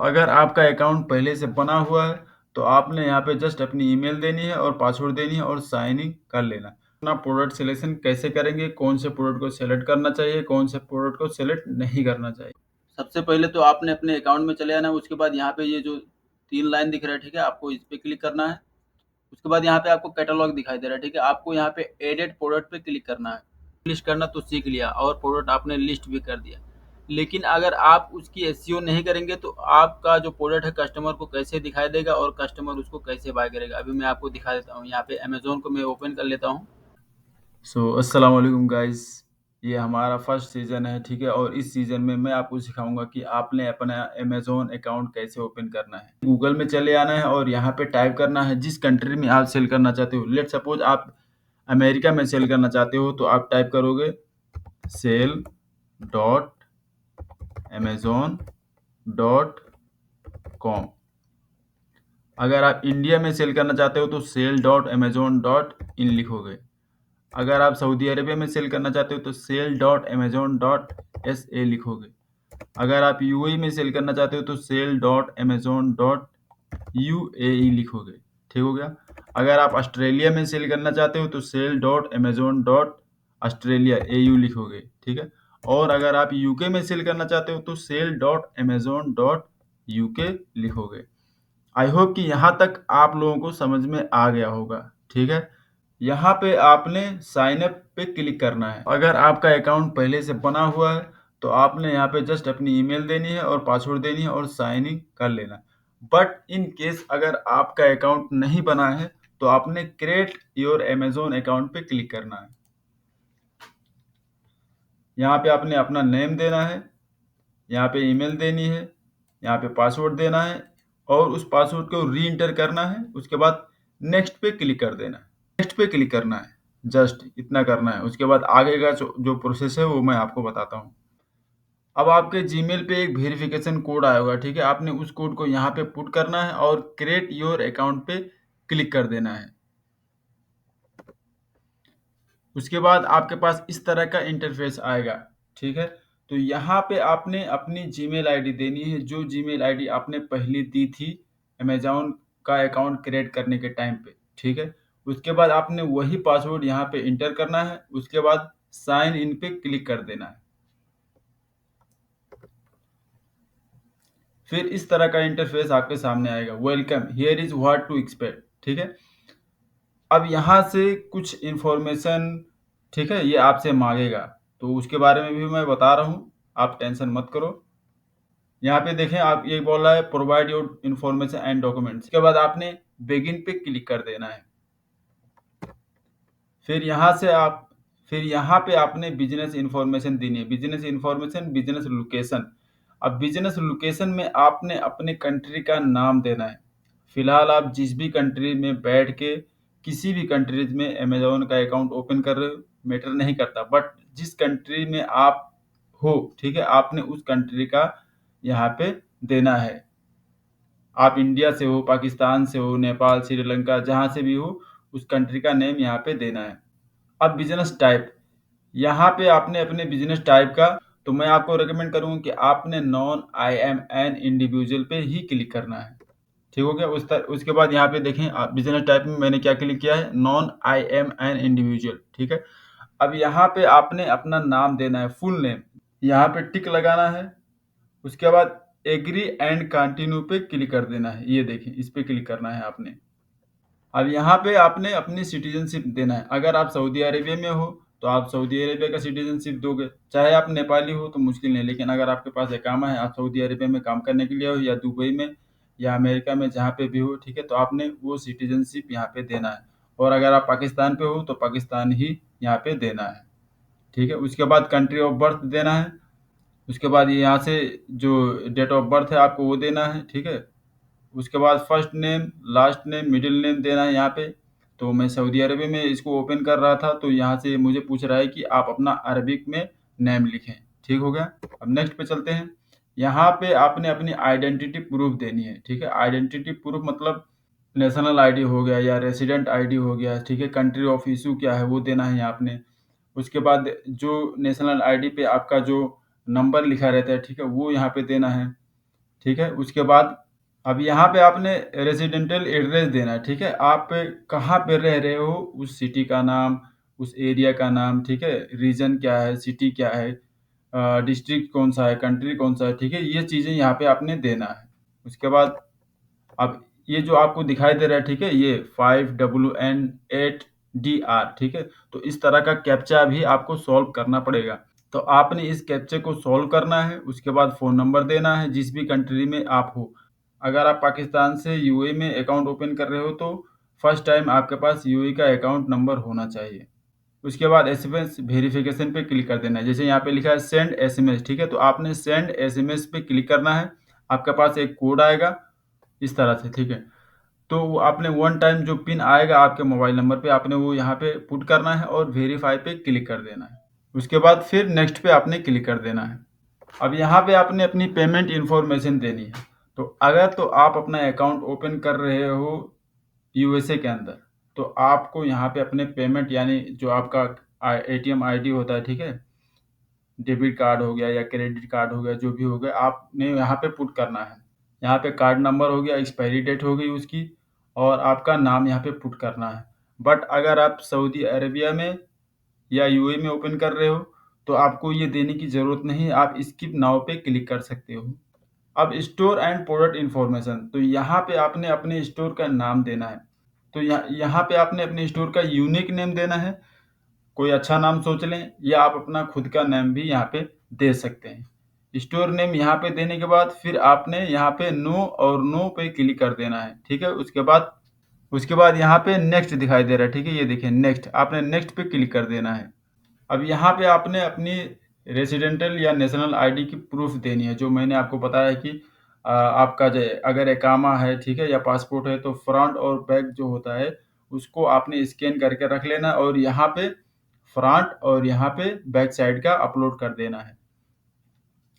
अगर आपका अकाउंट पहले से बना हुआ है तो आपने यहाँ पे जस्ट अपनी ईमेल देनी है और पासवर्ड देनी है और साइन इन कर लेना। अपना प्रोडक्ट सिलेक्शन कैसे करेंगे, कौन से प्रोडक्ट को सेलेक्ट करना चाहिए, कौन से प्रोडक्ट को सेलेक्ट नहीं करना चाहिए। सबसे पहले तो आपने अपने अकाउंट में चले आना है। उसके बाद यहाँ पे ये जो 3 लाइन दिख रहा है, ठीक है, आपको इस पे क्लिक करना है। उसके बाद यहाँ पे आपको कैटलॉग दिखाई दे रहा है, ठीक है, आपको यहाँ पे एडेड प्रोडक्ट पे क्लिक करना है। लिस्ट करना तो सीख लिया और प्रोडक्ट आपने लिस्ट भी कर दिया, लेकिन अगर आप उसकी एसईओ नहीं करेंगे तो आपका जो प्रोडक्ट है कस्टमर को कैसे दिखाई देगा और कस्टमर उसको कैसे बाय करेगा। अभी मैं आपको दिखा देता हूँ। यहाँ पे अमेजोन को मैं ओपन कर लेता हूँ। अस्सलाम वालेकुम गाइस, ये हमारा फर्स्ट सीज़न है, ठीक है, और इस सीज़न में मैं आपको सिखाऊंगा कि आपने अपना अमेज़ोन अकाउंट कैसे ओपन करना है। गूगल में चले आना है और यहाँ पे टाइप करना है जिस कंट्री में आप सेल करना चाहते हो। लेट सपोज आप अमेरिका में सेल करना चाहते हो तो आप टाइप करोगे sell dot Amazon dot com. अगर आप इंडिया में सेल करना चाहते हो तो sell dot Amazon dot in लिखोगे। अगर आप सऊदी अरेबिया में सेल करना चाहते हो तो sell dot Amazon dot S A लिखोगे। अगर आप यूएई में सेल करना चाहते हो तो sell dot Amazon dot UAE लिखोगे। ठीक हो गया। अगर आप ऑस्ट्रेलिया में सेल करना चाहते हो तो sell dot Amazon dot Australia AU लिखोगे। ठीक है। और अगर आप यूके में सेल करना चाहते हो तो sell dot Amazon dot UK लिखोगे। आई होप कि यहाँ तक आप लोगों को समझ में आ गया होगा। ठीक है। यहाँ पे आपने साइन अप पे क्लिक करना है। अगर आपका अकाउंट पहले से बना हुआ है तो आपने यहाँ पे जस्ट अपनी ईमेल देनी है और पासवर्ड देनी है और साइन इन कर लेना। बट इन केस अगर आपका अकाउंट नहीं बना है तो आपने क्रिएट योर अमेज़न अकाउंट पे क्लिक करना है। यहाँ पे आपने अपना नेम देना है, यहाँ पे ईमेल देनी है, यहाँ पे पासवर्ड देना है और उस पासवर्ड को री इंटर करना है। उसके बाद नेक्स्ट पे क्लिक कर देना है। नेक्स्ट पे क्लिक करना है, जस्ट इतना करना है। उसके बाद आगे का जो प्रोसेस है वो मैं आपको बताता हूँ। अब आपके जीमेल पे एक वेरिफिकेशन कोड आया होगा, ठीक है, आपने उस कोड को यहाँ पे पुट करना है और क्रिएट योर अकाउंट पे क्लिक कर देना है। उसके बाद आपके पास इस तरह का इंटरफेस आएगा। ठीक है। तो यहाँ पे आपने अपनी जीमेल आईडी देनी है, जो जीमेल आईडी आपने पहले दी थी अमेज़न का अकाउंट क्रिएट करने के टाइम पे। ठीक है। उसके बाद आपने वही पासवर्ड यहाँ पे इंटर करना है। उसके बाद साइन इन पे क्लिक कर देना है। फिर इस तरह का इंटरफेस आपके सामने आएगा। Welcome, here is what to expect. ठीक है। अब यहाँ से कुछ इंफॉर्मेशन, ठीक है, ये आपसे मांगेगा तो उसके बारे में भी मैं बता रहा हूँ, आप टेंशन मत करो। यहाँ पे देखें, आप ये बोल रहा है provide your information and documents. के बाद आपने बिगिन पे क्लिक कर देना है। फिर यहाँ पे आपने बिजनेस इन्फॉर्मेशन देनी है। Business information, business location. अब बिजनेस लोकेशन में आपने अपने कंट्री का नाम देना है। फिलहाल आप जिस भी कंट्री में बैठ के किसी भी कंट्रीज में अमेज़न का अकाउंट ओपन कर रहे हो, मैटर नहीं करता, बट जिस कंट्री में आप हो, ठीक है, आपने उस कंट्री का यहाँ पे देना है। आप इंडिया से हो, पाकिस्तान से हो, नेपाल, श्रीलंका, जहाँ से भी हो, उस कंट्री का नेम यहाँ पे देना है। अब बिजनेस टाइप, यहाँ पे आपने अपने बिजनेस टाइप का, तो मैं आपको रिकमेंड करूँगा कि आपने non I am an individual पे ही क्लिक करना है। ठीक हो गया। उसके बाद यहाँ पे देखें, बिजनेस टाइप में मैंने क्या क्लिक किया है, non I am an individual. ठीक है। अब यहाँ पे आपने अपना नाम देना है, फुल नेम, यहाँ पे टिक लगाना है। उसके बाद एग्री एंड कंटिन्यू पे क्लिक कर देना है। ये देखें, इस पे क्लिक करना है आपने। अब यहाँ पे आपने अपनी सिटीजनशिप देना है। अगर आप सऊदी अरेबिया में हो तो आप सऊदी अरेबिया का सिटीजनशिप दोगे। चाहे आप नेपाली हो तो मुश्किल नहीं, लेकिन अगर आपके पास इकामा है, आप सऊदी अरेबिया में काम करने के लिए हो या दुबई में या अमेरिका में, जहाँ पे भी हो, ठीक है, तो आपने वो सिटीजनशिप यहाँ पे देना है। और अगर आप पाकिस्तान पे हो तो पाकिस्तान ही यहाँ पे देना है। ठीक है। उसके बाद कंट्री ऑफ बर्थ देना है। उसके बाद ये यहाँ से जो डेट ऑफ बर्थ है आपको वो देना है। ठीक है। उसके बाद first name, last name, middle name देना है यहाँ पे। तो मैं सऊदी अरबिया में इसको ओपन कर रहा था तो यहाँ से मुझे पूछ रहा है कि आप अपना अरबिक में नेम लिखें। ठीक हो गया। अब नेक्स्ट पे चलते हैं। यहाँ पे आपने अपनी आइडेंटिटी प्रूफ देनी है। ठीक है। आइडेंटिटी प्रूफ मतलब नेशनल आईडी हो गया या रेसिडेंट आईडी हो गया। ठीक है। कंट्री ऑफ इशू क्या है वो देना है यहाँ आपने। उसके बाद जो नेशनल आईडी पे आपका जो नंबर लिखा रहता है, ठीक है, वो यहाँ पे देना है। ठीक है। उसके बाद अब यहाँ पे आपने रेजिडेंशियल एड्रेस देना है, ठीक है। आप कहाँ पे रह रहे हो, उस सिटी का नाम, उस एरिया का नाम, ठीक है। रीजन क्या है, सिटी क्या है, डिस्ट्रिक्ट कौन सा है, कंट्री कौन सा है, ठीक है। ये चीज़ें यहाँ पे आपने देना है। उसके बाद अब ये जो आपको दिखाई दे रहा है, ठीक है, ये 5WN8DR, ठीक है। तो इस तरह का कैप्चा भी आपको सॉल्व करना पड़ेगा। तो आपने इस कैप्चे को सॉल्व करना है। उसके बाद फ़ोन नंबर देना है जिस भी कंट्री में आप हो। अगर आप पाकिस्तान से यूएई में अकाउंट ओपन कर रहे हो तो फर्स्ट टाइम आपके पास यूएई का अकाउंट नंबर होना चाहिए। उसके बाद एसएमएस वेरिफिकेशन पे क्लिक कर देना है। जैसे यहाँ पे लिखा है सेंड एसएमएस, ठीक है। तो आपने सेंड एसएमएस पे क्लिक करना है। आपके पास एक कोड आएगा इस तरह से, ठीक है। तो वो आपने वन टाइम जो पिन आएगा आपके मोबाइल नंबर पे, आपने वो यहाँ पे पुट करना है और वेरीफाई पे क्लिक कर देना है। उसके बाद फिर नेक्स्ट पे आपने क्लिक कर देना है। अब यहाँ पे आपने अपनी पेमेंट इन्फॉर्मेशन देनी है। तो अगर तो आप अपना अकाउंट ओपन कर रहे हो यूएसए के अंदर, तो आपको यहाँ पे अपने पेमेंट यानी जो आपका एटीएम आईडी होता है, ठीक है, डेबिट कार्ड हो गया या क्रेडिट कार्ड हो गया, जो भी हो गया, आपने यहाँ पे पुट करना है। यहाँ पे कार्ड नंबर हो गया, एक्सपायरी डेट हो गई उसकी, और आपका नाम यहाँ पे पुट करना है। बट अगर आप सऊदी अरेबिया में या यूएई में ओपन कर रहे हो तो आपको ये देने की ज़रूरत नहीं है, आप स्किप नाउ पे क्लिक कर सकते हो। अब स्टोर एंड प्रोडक्ट इन्फॉर्मेशन, तो यहाँ पे आपने अपने स्टोर का नाम देना है। तो यहाँ पे आपने अपने स्टोर का यूनिक नेम देना है। कोई अच्छा नाम सोच लें या आप अपना खुद का नेम भी यहाँ पे दे सकते हैं। स्टोर नेम यहाँ पे देने के बाद फिर आपने यहाँ पे नो और नो पे क्लिक कर देना है, ठीक है। उसके बाद यहाँ पे नेक्स्ट दिखाई दे रहा है, ठीक है, ये देखिए नेक्स्ट, आपने नेक्स्ट पे क्लिक कर देना है। अब यहाँ पे आपने अपनी रेजिडेंटल या नेशनल आईडी की प्रूफ देनी है, जो मैंने आपको बताया कि आपका जो अगर इकामा है, ठीक है, या पासपोर्ट है, तो फ्रंट और बैक जो होता है उसको आपने स्कैन करके रख लेना और यहाँ पे फ्रंट और यहाँ पे बैक साइड का अपलोड कर देना है।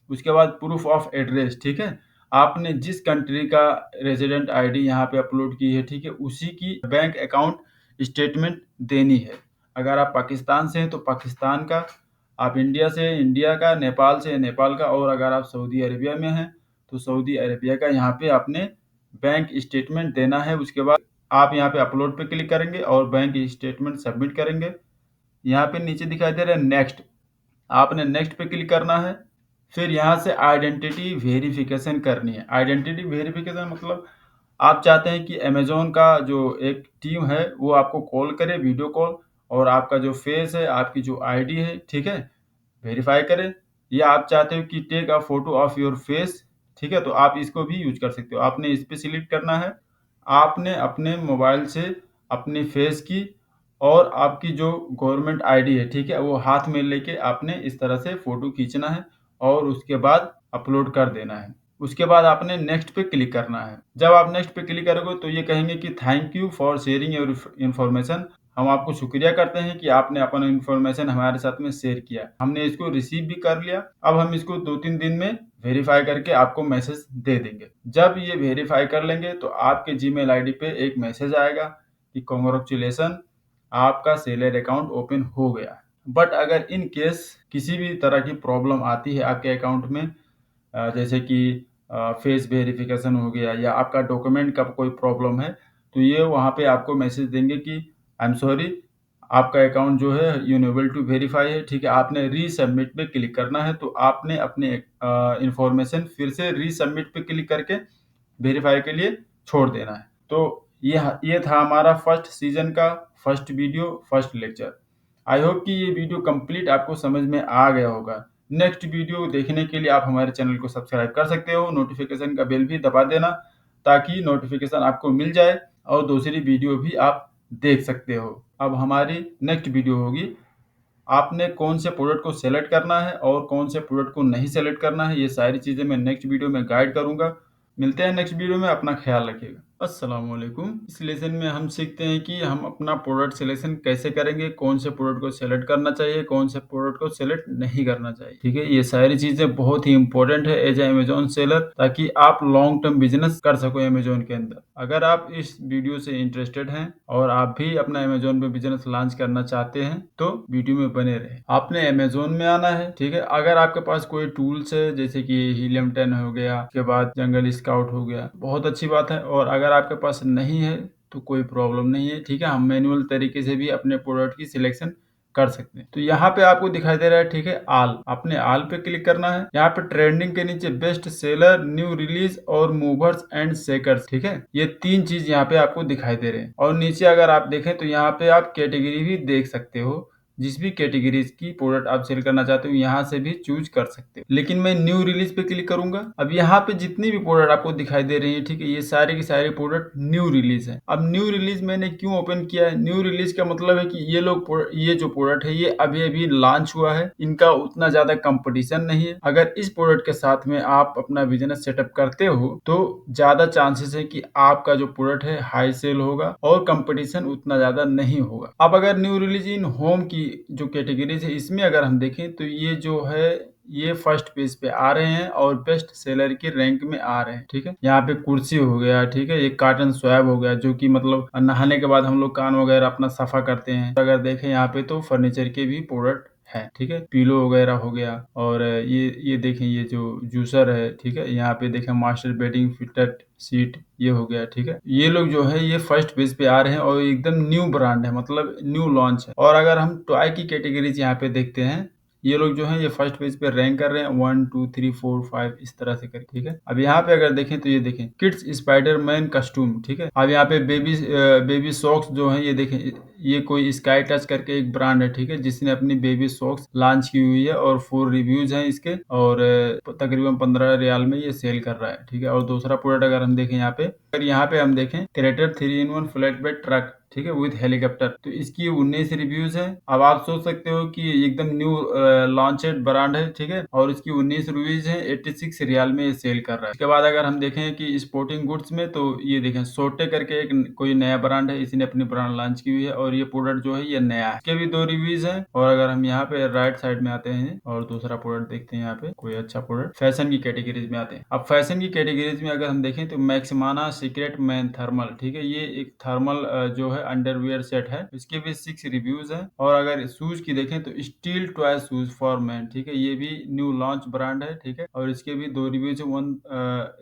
उसके बाद प्रूफ ऑफ एड्रेस, ठीक है, आपने जिस कंट्री का रेजिडेंट आईडी यहाँ पे अपलोड की है, ठीक है, उसी की बैंक अकाउंट स्टेटमेंट देनी है। अगर आप पाकिस्तान से हैं तो पाकिस्तान का, आप इंडिया से इंडिया का, नेपाल से नेपाल का, और अगर आप सऊदी अरेबिया में हैं तो सऊदी अरेबिया का यहाँ पे आपने बैंक स्टेटमेंट देना है। उसके बाद आप यहाँ पे अपलोड पे क्लिक करेंगे और बैंक स्टेटमेंट सबमिट करेंगे। यहाँ पे नीचे दिखाई दे रहा है नेक्स्ट, आपने नेक्स्ट पे क्लिक करना है। फिर यहाँ से आइडेंटिटी वेरिफिकेशन करनी है। आइडेंटिटी वेरिफिकेशन मतलब आप चाहते हैं कि अमेज़न का जो एक टीम है वो आपको कॉल करे, वीडियो कॉल, और आपका जो फेस है, आपकी जो आईडी है, ठीक है, वेरीफाई करे। या आप चाहते हो कि take a photo of your face, ठीक है, तो आप इसको भी यूज कर सकते हो। आपने इस पे सिलेक्ट करना है। आपने अपने मोबाइल से अपने फेस की और आपकी जो गवर्नमेंट आईडी है, ठीक है, वो हाथ में लेके आपने इस तरह से फोटो खींचना है और उसके बाद अपलोड कर देना है। उसके बाद आपने नेक्स्ट पे क्लिक करना है। जब आप नेक्स्ट पे क्लिक करोगे तो ये कहेंगे कि thank you for sharing your information, हम आपको शुक्रिया करते हैं कि आपने अपना इन्फॉर्मेशन हमारे साथ में शेयर किया। हमने इसको रिसीव भी कर लिया। अब हम इसको 2-3 दिन में वेरीफाई करके आपको मैसेज दे देंगे। जब ये वेरीफाई कर लेंगे तो आपके जीमेल आईडी पे एक मैसेज आएगा कि कांग्रेचुलेसन, आपका सेलर अकाउंट ओपन हो गया। बट अगर इन केस किसी भी तरह की प्रॉब्लम आती है आपके अकाउंट में, जैसे कि फेस वेरिफिकेशन हो गया या आपका डॉक्यूमेंट का कोई प्रॉब्लम है, तो ये वहाँ पे आपको मैसेज देंगे कि आई एम सॉरी, आपका अकाउंट जो है यूनेबल टू वेरीफाई है, ठीक है। आपने रीसबमिट पे क्लिक करना है। तो आपने अपने इंफॉर्मेशन फिर से रीसबमिट पे क्लिक करके वेरीफाई के लिए छोड़ देना है। तो ये था हमारा फर्स्ट सीजन का first video, first lecture. I hope कि ये वीडियो कंप्लीट आपको समझ में आ गया होगा। नेक्स्ट वीडियो देखने के लिए आप हमारे चैनल को सब्सक्राइब कर सकते हो, नोटिफिकेशन का बेल भी दबा देना ताकि नोटिफिकेशन आपको मिल जाए और दूसरी वीडियो भी आप देख सकते हो। अब हमारी नेक्स्ट वीडियो होगी, आपने कौन से प्रोडक्ट को सेलेक्ट करना है और कौन से प्रोडक्ट को नहीं सेलेक्ट करना है, ये सारी चीज़ें मैं नेक्स्ट वीडियो में गाइड करूँगा। मिलते हैं नेक्स्ट वीडियो में, अपना ख्याल रखिएगा। अस्सलामुअलैकुम। इस लेसन में हम सीखते हैं कि हम अपना प्रोडक्ट सिलेक्शन कैसे करेंगे, कौन से प्रोडक्ट को सेलेक्ट करना चाहिए, कौन से प्रोडक्ट को सेलेक्ट नहीं करना चाहिए। ठीक है, ये सारी चीजें बहुत ही इंपॉर्टेंट है एज ए अमेजोन सेलर, ताकि आप लॉन्ग टर्म बिजनेस कर सको अमेजोन के अंदर। अगर आप इस वीडियो से इंटरेस्टेड हैं और आप भी अपना अमेजोन पे बिजनेस लॉन्च करना चाहते हैं तो वीडियो में बने रहे। आपने अमेजोन में आना है। ठीक है, अगर आपके पास कोई टूल्स है जैसे कि हीलियम 10 हो गया, उसके बाद जंगल स्काउट हो गया, बहुत अच्छी बात है। और अगर आपके पास नहीं है तो कोई प्रॉब्लम नहीं है। ठीक है, हम मैनुअल तरीके से भी अपने प्रोडक्ट की सिलेक्शन कर सकते हैं। तो यहाँ पे आपको दिखाई दे रहा है, ठीक है, आल, आपने आल पे क्लिक करना है। यहाँ पे ट्रेंडिंग के नीचे बेस्ट सेलर, न्यू रिलीज और मूवर्स एंड शेकर्स, ठीक है, ये 3 चीज यहाँ पे आपको दिखाई दे रहे हैं। और नीचे अगर आप देखें तो यहाँ पे आप कैटेगरी भी देख सकते हो, जिस भी कैटेगरीज की प्रोडक्ट आप सेल करना चाहते हो यहाँ से भी चूज कर सकते हो। लेकिन मैं न्यू रिलीज पे क्लिक करूंगा। अब यहाँ पे जितनी भी प्रोडक्ट आपको दिखाई दे रही है, ठीक है, ये सारे की सारे प्रोडक्ट न्यू रिलीज है। अब न्यू रिलीज मैंने क्यों ओपन किया है? न्यू रिलीज का मतलब है कि ये जो प्रोडक्ट है ये अभी अभी लॉन्च हुआ है, इनका उतना ज्यादा कंपटीशन नहीं है। अगर इस प्रोडक्ट के साथ में आप अपना बिजनेस सेटअप करते हो तो ज्यादा चांसेस है कि आपका जो प्रोडक्ट है हाई सेल होगा और कंपटीशन उतना ज्यादा नहीं होगा। अब अगर न्यू रिलीज इन होम की जो कैटेगरीज है इसमें अगर हम देखें तो ये जो है ये फर्स्ट पेज पे आ रहे हैं और बेस्ट सेलर के रैंक में आ रहे हैं। ठीक है, यहाँ पे कुर्सी हो गया, ठीक है, एक कार्टन स्वैब हो गया, जो कि मतलब नहाने के बाद हम लोग कान वगैरह अपना सफा करते हैं। अगर देखें यहाँ पे तो फर्नीचर के भी प्रोडक्ट है। ठीक है, पीलो वगैरह हो गया। और ये देखें, ये जो जूसर है, ठीक है, यहाँ पे देखें मास्टर बेडिंग फिटेड सीट, ये हो गया। ठीक है, ये लोग जो है ये फर्स्ट पेज पे आ रहे हैं और एकदम न्यू ब्रांड है, मतलब न्यू लॉन्च है। और अगर हम टॉय की कैटेगरीज यहाँ पे देखते हैं, ये लोग जो है ये फर्स्ट पेज पे रैंक कर रहे हैं 1 2 3 4 5 इस तरह से कर। ठीक है, अब यहाँ पे अगर देखें तो ये देखें किड्स स्पाइडरमैन कस्ट्यूम। ठीक है, अब यहाँ पे बेबी सॉक्स जो है ये देखें, ये कोई स्काई टच करके एक ब्रांड है। ठीक है, जिसने अपनी बेबी सॉक्स लॉन्च की हुई है और 4 रिव्यूज हैं इसके, और तकरीबन 15 रियाल में ये सेल कर रहा है। ठीक है, और दूसरा प्रोडक्ट अगर हम देखें यहाँ पे, अगर यहाँ पे हम देखें crater 3-in-1 flat bed truck, ठीक है, विद हेलीकॉप्टर, तो इसकी 19 रिव्यूज है। अब आप सोच सकते हो कि एकदम न्यू लॉन्चेड ब्रांड है। ठीक है, और इसकी 19 रिव्यूज है, 86 रियाल में ये सेल कर रहा है। इसके बाद अगर हम देखें कि स्पोर्टिंग गुड्स में, तो ये देखें सोटे करके एक कोई नया ब्रांड है, इसने अपनी ब्रांड लॉन्च की हुई है और ये प्रोडक्ट जो है ये नया है, इसके भी 2 रिव्यूज है। और अगर हम यहाँ पे राइट साइड में आते हैं और दूसरा प्रोडक्ट देखते हैं, यहाँ पे कोई अच्छा प्रोडक्ट फैशन की कैटेगरीज में आते हैं। अब फैशन की कैटेगरीज में अगर हम देखें तो मैक्सिमाना सीक्रेट मैन थर्मल, ठीक है, ये एक थर्मल जो है अंडरवियर सेट है, इसके भी 6 रिव्यूज हैं। और अगर शूज की देखें तो steel toy shoes for man, ठीक है, ये भी न्यू लॉन्च ब्रांड है। ठीक है, और इसके भी 2 रिव्यूज है।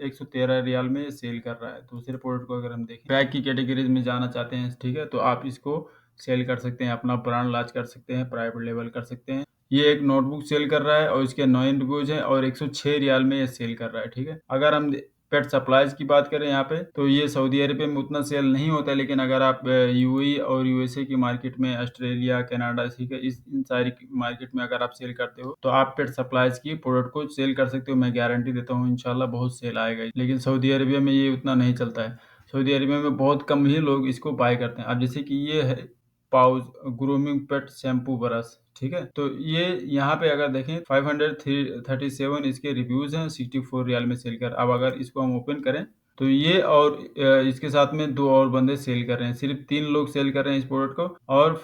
113 रियाल में सेल कर रहा है। दूसरे प्रोडक्ट को अगर हम देखें, बैग की कैटेगरीज में जाना चाहते हैं, ठीक है, तो आप इसको सेल कर सकते हैं, अपना ब्रांड लॉन्च कर सकते हैं, प्राइवेट लेवल कर सकते हैं। ये एक नोटबुक सेल कर रहा है और इसके 9 रिव्यूज हैं और 106 रियाल में ये सेल कर रहा है। ठीक है, अगर हम पेट सप्लाईज की बात करें यहाँ पे, तो ये सऊदी अरेबिया में उतना सेल नहीं होता है, लेकिन अगर आप यूएई और यूएसए की मार्केट में, ऑस्ट्रेलिया, कनाडा, ठीक है, इन सारी मार्केट में अगर आप सेल करते हो तो आप पेट सप्लाईज की प्रोडक्ट को सेल कर सकते हो। मैं गारंटी देता हूँ इंशाल्लाह बहुत सेल आएगा। लेकिन सऊदी अरेबिया में ये उतना नहीं चलता है। सऊदी अरेबिया में बहुत कम ही लोग इसको बाय करते हैं। अब जैसे कि ये है पाउच ग्रूमिंग पेट शैम्पू ब्रश, ठीक है, तो ये यहाँ पे अगर देखें 537 इसके रिव्यूज हैं, 64 रियाल में सेल कर। अब अगर इसको हम ओपन करें तो ये और इसके साथ में 2 और बंदे सेल कर रहे हैं, सिर्फ 3 लोग सेल कर रहे हैं इस प्रोडक्ट को, और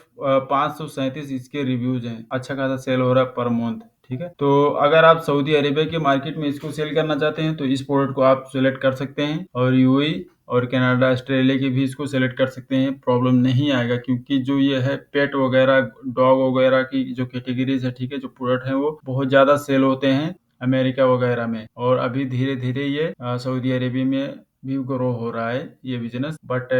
537 इसके रिव्यूज हैं। अच्छा खासा सेल हो रहा है पर मंथ। ठीक है, तो अगर आप सऊदी अरेबिया के मार्केट में इसको सेल करना चाहते हैं तो इस प्रोडक्ट को आप सेलेक्ट कर सकते हैं, और यूएई और कनाडा, ऑस्ट्रेलिया के भी इसको सेलेक्ट कर सकते हैं, प्रॉब्लम नहीं आएगा। क्योंकि जो ये है पेट वगैरह, डॉग वगैरह की जो कैटेगरीज है, ठीक है, जो प्रोडक्ट है वो बहुत ज्यादा सेल होते हैं अमेरिका वगैरह में, और अभी धीरे धीरे ये सऊदी अरेबिया में भी ग्रो हो रहा है ये बिजनेस। बट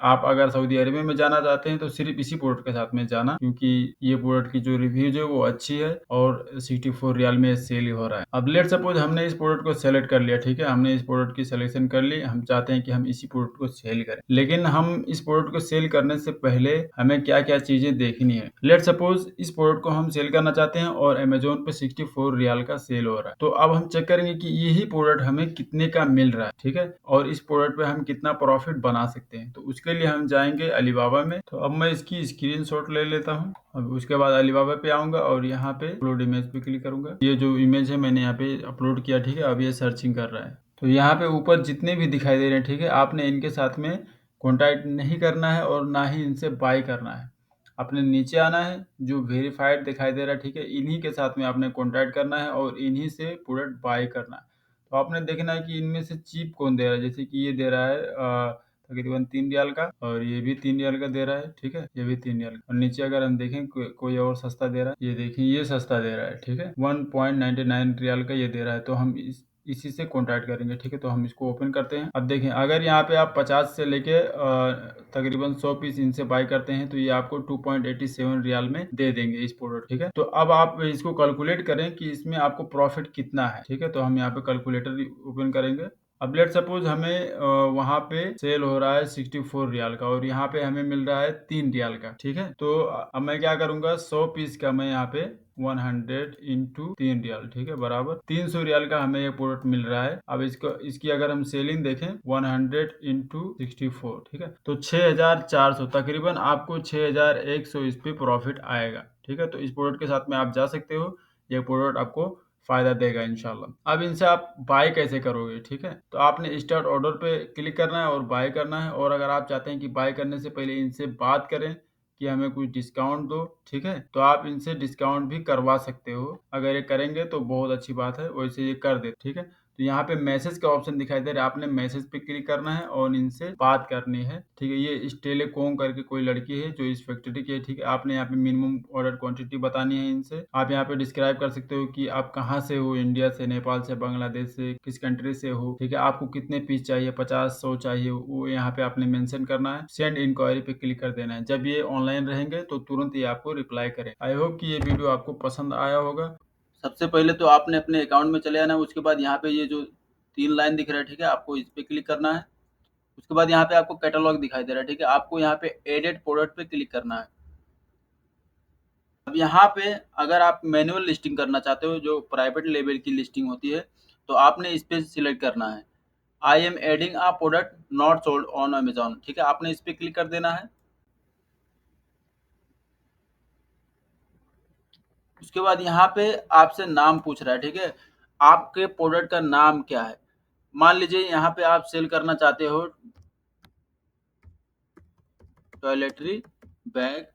आप अगर सऊदी अरेबिया में जाना चाहते हैं तो सिर्फ इसी प्रोडक्ट के साथ में जाना, क्योंकि ये प्रोडक्ट की जो रिव्यूज है वो अच्छी है और 64 रियाल में सेल ही हो रहा है। अब लेट सपोज हमने इस प्रोडक्ट को सेलेक्ट कर लिया, ठीक है, हमने इस प्रोडक्ट की सिलेक्शन कर ली, हम चाहते हैं कि हम इसी प्रोडक्ट को सेल करें। लेकिन हम इस प्रोडक्ट को सेल करने से पहले हमें क्या क्या चीजें देखनी है। लेट सपोज इस प्रोडक्ट को हम सेल करना चाहते हैं और अमेजोन पे 64 रियाल का सेल हो रहा है, तो अब हम चेक करेंगे कि यही प्रोडक्ट हमें कितने का मिल रहा है। ठीक है, और इस प्रोडक्ट पे हम कितना प्रॉफिट बना सकते हैं। तो उसके लिए हम जाएंगे अलीबाबा में। तो अब मैं इसकी स्क्रीनशॉट ले लेता हूँ। अब उसके बाद अलीबाबा पे आऊंगा और यहाँ पे अपलोड इमेज पे क्लिक करूंगा। ये जो इमेज है मैंने यहाँ पे अपलोड किया, ठीक है, अब ये सर्चिंग कर रहा है। तो यहाँ पे ऊपर जितने भी दिखाई दे रहे हैं, ठीक है, आपने इनके साथ में कॉन्टैक्ट नहीं करना है और ना ही इनसे बाय करना है। आपने नीचे आना है, जो वेरीफाइड दिखाई दे रहा है, ठीक है, इन्हीं के साथ में आपने कॉन्टैक्ट करना है और इन्हीं से प्रोडक्ट बाय करना है। तो आपने देखना है कि इनमें से चीप कौन दे रहा है, जैसे कि ये दे रहा है तकरीबन 3 रियाल का, और ये भी 3 रियाल का दे रहा है, ठीक है, ये भी 3 रियाल का। और नीचे अगर हम देखें कोई और सस्ता दे रहा है, ये देखिए ये सस्ता दे रहा है, ठीक है, 1.99 रियाल का ये दे रहा है। तो हम इसी से कॉन्टैक्ट करेंगे, ठीक है। तो हम इसको ओपन करते हैं। अब देखें, अगर यहाँ पे आप 50 से लेके तकरीबन 100 पीस इनसे बाय करते हैं तो ये आपको 2.87 रियाल में दे देंगे इस प्रोडक्ट, ठीक है। तो अब आप इसको कैलकुलेट करें कि इसमें आपको प्रॉफिट कितना है, ठीक है। तो हम यहाँ पे कैलकुलेटर ओपन करेंगे। अब लेट सपोज हमें वहाँ पे सेल हो रहा है 64 रियाल का और यहाँ पे हमें मिल रहा है 3 रियाल का, ठीक है। तो अब मैं क्या करूंगा, 100 पीस का मैं यहाँ पे 100 इंटू 3 रियाल, ठीक है, बराबर 300 रियाल का हमें ये प्रोडक्ट मिल रहा है। अब इसकी अगर हम सेलिंग देखें 100 इंटू 64, ठीक है, तो 6400 तकरीबन आपको 6100 इस पे प्रॉफिट आएगा, ठीक है। तो इस प्रोडक्ट के साथ में आप जा सकते हो, ये प्रोडक्ट आपको फायदा देगा इंशाल्लाह। अब इनसे आप बाय कैसे करोगे, ठीक है। तो आपने स्टार्ट ऑर्डर पे क्लिक करना है और बाय करना है। और अगर आप चाहते हैं कि बाय करने से पहले इनसे बात करें कि हमें कुछ डिस्काउंट दो, ठीक है, तो आप इनसे डिस्काउंट भी करवा सकते हो। अगर ये करेंगे तो बहुत अच्छी बात है, वैसे ये कर दे, ठीक है। तो यहाँ पे मैसेज का ऑप्शन दिखाई दे रहा है, आपने मैसेज पे क्लिक करना है और इनसे बात करनी है, ठीक है। ये स्टेलेकॉम करके कोई लड़की है जो इस फैक्ट्री की है, ठीक है। आपने यहाँ पे मिनिमम ऑर्डर क्वांटिटी बतानी है इनसे। आप यहाँ पे डिस्क्राइब कर सकते हो कि आप कहाँ से हो, इंडिया से, नेपाल से, बांग्लादेश से, किस कंट्री से हो, ठीक है। आपको कितने पीस चाहिए, 50, 100 चाहिए, वो यहाँ पे आपने मेंशन करना है। सेंड इंक्वायरी पे क्लिक कर देना है। जब ये ऑनलाइन रहेंगे तो तुरंत ये आपको रिप्लाई करें। आई होप कि ये वीडियो आपको पसंद आया होगा। सबसे पहले तो आपने अपने अकाउंट में चले आना है। उसके बाद यहाँ पे ये जो 3 लाइन दिख रहा है, ठीक है, आपको इस पे क्लिक करना है। उसके बाद यहाँ पे आपको कैटलॉग दिखाई दे रहा है, ठीक है, आपको यहाँ पे एडिट प्रोडक्ट पे क्लिक करना है। अब यहाँ पे अगर आप मैनुअल लिस्टिंग करना चाहते हो, जो प्राइवेट लेवल की लिस्टिंग होती है, तो आपने इस पे सिलेक्ट करना है, I am adding a product not sold on Amazon, ठीक है, आपने इस पे क्लिक कर देना है। उसके बाद यहाँ पे आपसे नाम पूछ रहा है, ठीक है, आपके प्रोडक्ट का नाम क्या है। मान लीजिए यहाँ पे आप सेल करना चाहते हो टॉयलेटरी बैग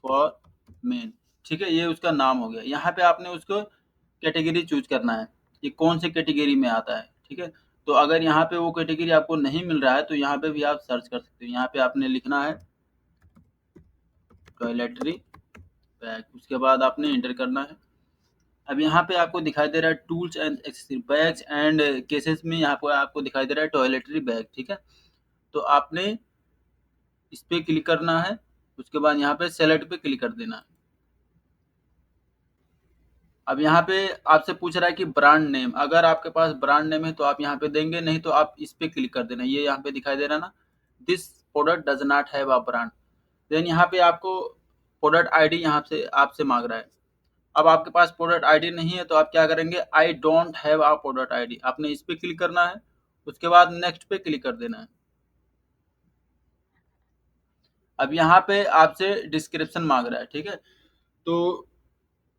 फॉर मेन, ठीक है, ये उसका नाम हो गया। यहाँ पे आपने उसको कैटेगरी चूज करना है, ये कौन से कैटेगरी में आता है, ठीक है। तो अगर यहाँ पे वो कैटेगरी आपको नहीं मिल रहा है तो यहाँ पे भी आप सर्च कर सकते हो। यहाँ पे आपने लिखना है टॉयलेटरी बैग, उसके बाद आपने इंटर करना है। अब यहाँ पे आपको दिखाई दे रहा है tools and accessory bags and cases में यहाँ पे आपको दिखाई दे रहा है टॉयलेटरी बैग, ठीक है। तो आपने इस पे क्लिक करना है। उसके बाद यहाँ पे सेलेक्ट पे क्लिक कर देना है। अब यहाँ पे आपसे पूछ रहा है कि ब्रांड नेम, अगर आपके पास ब्रांड नेम है तो आप यहाँ पे देंगे, नहीं तो आप इस पे क्लिक कर देना। ये यहाँ पे दिखाई दे रहा है ना, this product does not have a brand. Then यहाँ पे आपको प्रोडक्ट आईडी यहाँ से आपसे मांग रहा है। अब आपके पास प्रोडक्ट आईडी नहीं है तो आप क्या करेंगे, आई don't have a product ID, आपने इस पे क्लिक करना है। उसके बाद नेक्स्ट पे क्लिक कर देना है। अब यहाँ पे आपसे डिस्क्रिप्शन मांग रहा है, ठीक है। तो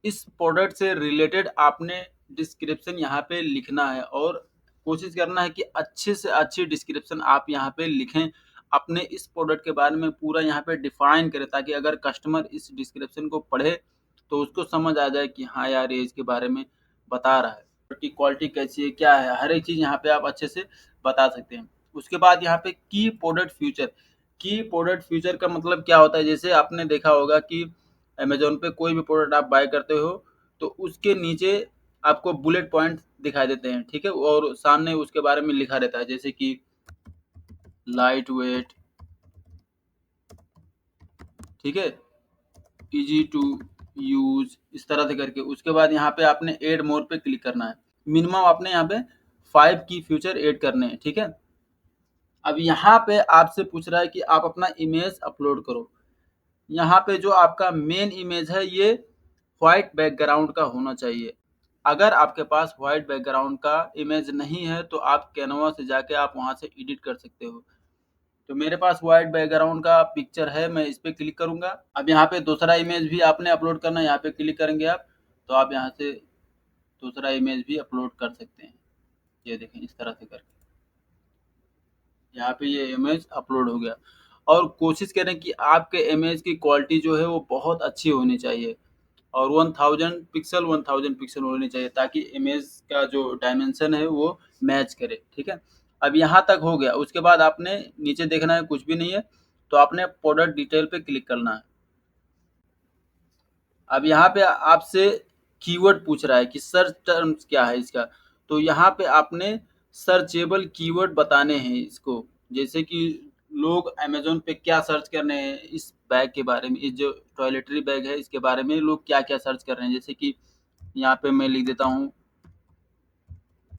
इस प्रोडक्ट से रिलेटेड आपने डिस्क्रिप्शन यहाँ पे लिखना है और कोशिश करना है कि अच्छे से अच्छी डिस्क्रिप्शन आप यहाँ पे लिखें, अपने इस प्रोडक्ट के बारे में पूरा यहाँ पे डिफाइन करें, ताकि अगर कस्टमर इस डिस्क्रिप्शन को पढ़े तो उसको समझ आ जाए कि हाँ यार ये इसके बारे में बता रहा है, की क्वालिटी कैसी है, क्या है, हर एक चीज़ यहाँ पे आप अच्छे से बता सकते हैं। उसके बाद यहाँ पे की प्रोडक्ट फ्यूचर, की प्रोडक्ट फ्यूचर का मतलब क्या होता है, जैसे आपने देखा होगा कि अमेजोन पे कोई भी प्रोडक्ट आप बाय करते हो तो उसके नीचे आपको बुलेट पॉइंट दिखाई देते हैं, ठीक है, और सामने उसके बारे में लिखा रहता है, जैसे कि लाइट वेट, ठीक है, इजी टू यूज, इस तरह से करके। उसके बाद यहाँ पे आपने एड मोर पे क्लिक करना है। मिनिमम आपने यहाँ पे 5 की फ्यूचर ऐड करने हैं, ठीक है। अब यहाँ पे आपसे पूछ रहा है कि आप अपना इमेज अपलोड करो। यहाँ पे जो आपका मेन इमेज है ये व्हाइट बैकग्राउंड का होना चाहिए। अगर आपके पास व्हाइट बैकग्राउंड का इमेज नहीं है तो आप कैनवा से जाके आप वहाँ से एडिट कर सकते हो। तो मेरे पास व्हाइट बैकग्राउंड का पिक्चर है, मैं इस पे क्लिक करूंगा। अब यहाँ पे दूसरा इमेज भी आपने अपलोड करना है, यहाँ पे क्लिक करेंगे आप तो आप यहाँ से दूसरा इमेज भी अपलोड कर सकते हैं, ये देखें इस तरह से करके यहाँ पे ये इमेज अपलोड हो गया। और कोशिश करें कि आपके इमेज की क्वालिटी जो है वो बहुत अच्छी होनी चाहिए और 1000 पिक्सल होनी चाहिए ताकि इमेज का जो डायमेंशन है वो मैच करे, ठीक है। अब यहाँ तक हो गया, उसके बाद आपने नीचे देखना है कुछ भी नहीं है, तो आपने प्रोडक्ट डिटेल पे क्लिक करना है। अब यहाँ पे आपसे कीवर्ड पूछ रहा है कि सर्च टर्म्स क्या है इसका, तो यहाँ पे आपने सर्चेबल कीवर्ड बताने हैं इसको, जैसे कि लोग अमेजोन पे क्या सर्च कर रहे हैं इस बैग के बारे में, इस जो टॉयलेटरी बैग है इसके बारे में लोग क्या क्या सर्च कर रहे हैं। जैसे कि यहाँ पे मैं लिख देता हूँ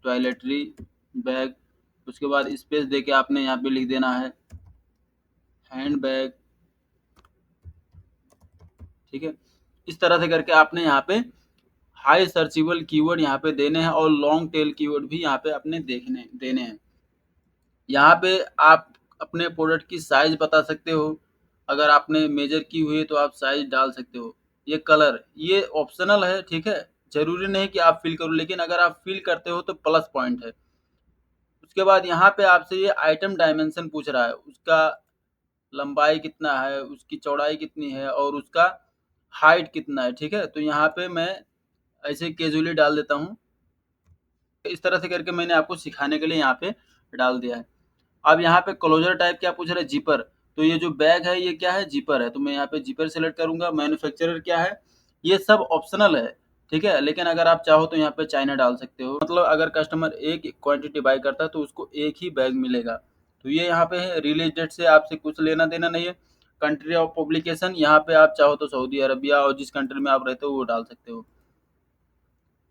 टॉयलेटरी बैग, उसके बाद स्पेस दे के आपने यहाँ पे लिख देना है हैंड बैग, ठीक है। इस तरह से करके आपने यहाँ पे हाई सर्चेबल कीवर्ड यहाँ पे देने हैं और लॉन्ग टेल कीवर्ड भी यहाँ पे अपने देखने देने हैं। यहाँ पे आप अपने प्रोडक्ट की साइज बता सकते हो, अगर आपने मेजर की हुई है तो आप साइज डाल सकते हो। ये कलर ये ऑप्शनल है, ठीक है, जरूरी नहीं कि आप फिल करो, लेकिन अगर आप फिल करते हो तो प्लस पॉइंट है। उसके बाद यहाँ पे आपसे ये आइटम डायमेंशन पूछ रहा है, उसका लंबाई कितना है, उसकी चौड़ाई कितनी है और उसका हाइट कितना है, ठीक है। तो यहाँ पे मैं ऐसे कैजुअली डाल देता हूँ। इस तरह से करके मैंने आपको सिखाने के लिए यहाँ पे डाल दिया है। अब यहाँ पे क्लोजर टाइप क्या पूछ रहा है, जिपर, तो ये जो बैग है ये क्या है, जिपर है, तो मैं यहाँ पे जिपर सेलेक्ट करूंगा। मैन्युफैक्चरर क्या है, ये सब ऑप्शनल है, ठीक है, लेकिन अगर आप चाहो तो यहाँ पे चाइना डाल सकते हो, मतलब अगर कस्टमर एक क्वांटिटी बाय करता है तो उसको एक ही बैग मिलेगा। तो ये यहाँ पे है, रिलीज डेट से आपसे कुछ लेना देना नहीं है। कंट्री ऑफ पब्लिकेशन यहाँ पे आप चाहो तो सऊदी अरबिया और जिस कंट्री में आप रहते हो वो डाल सकते हो।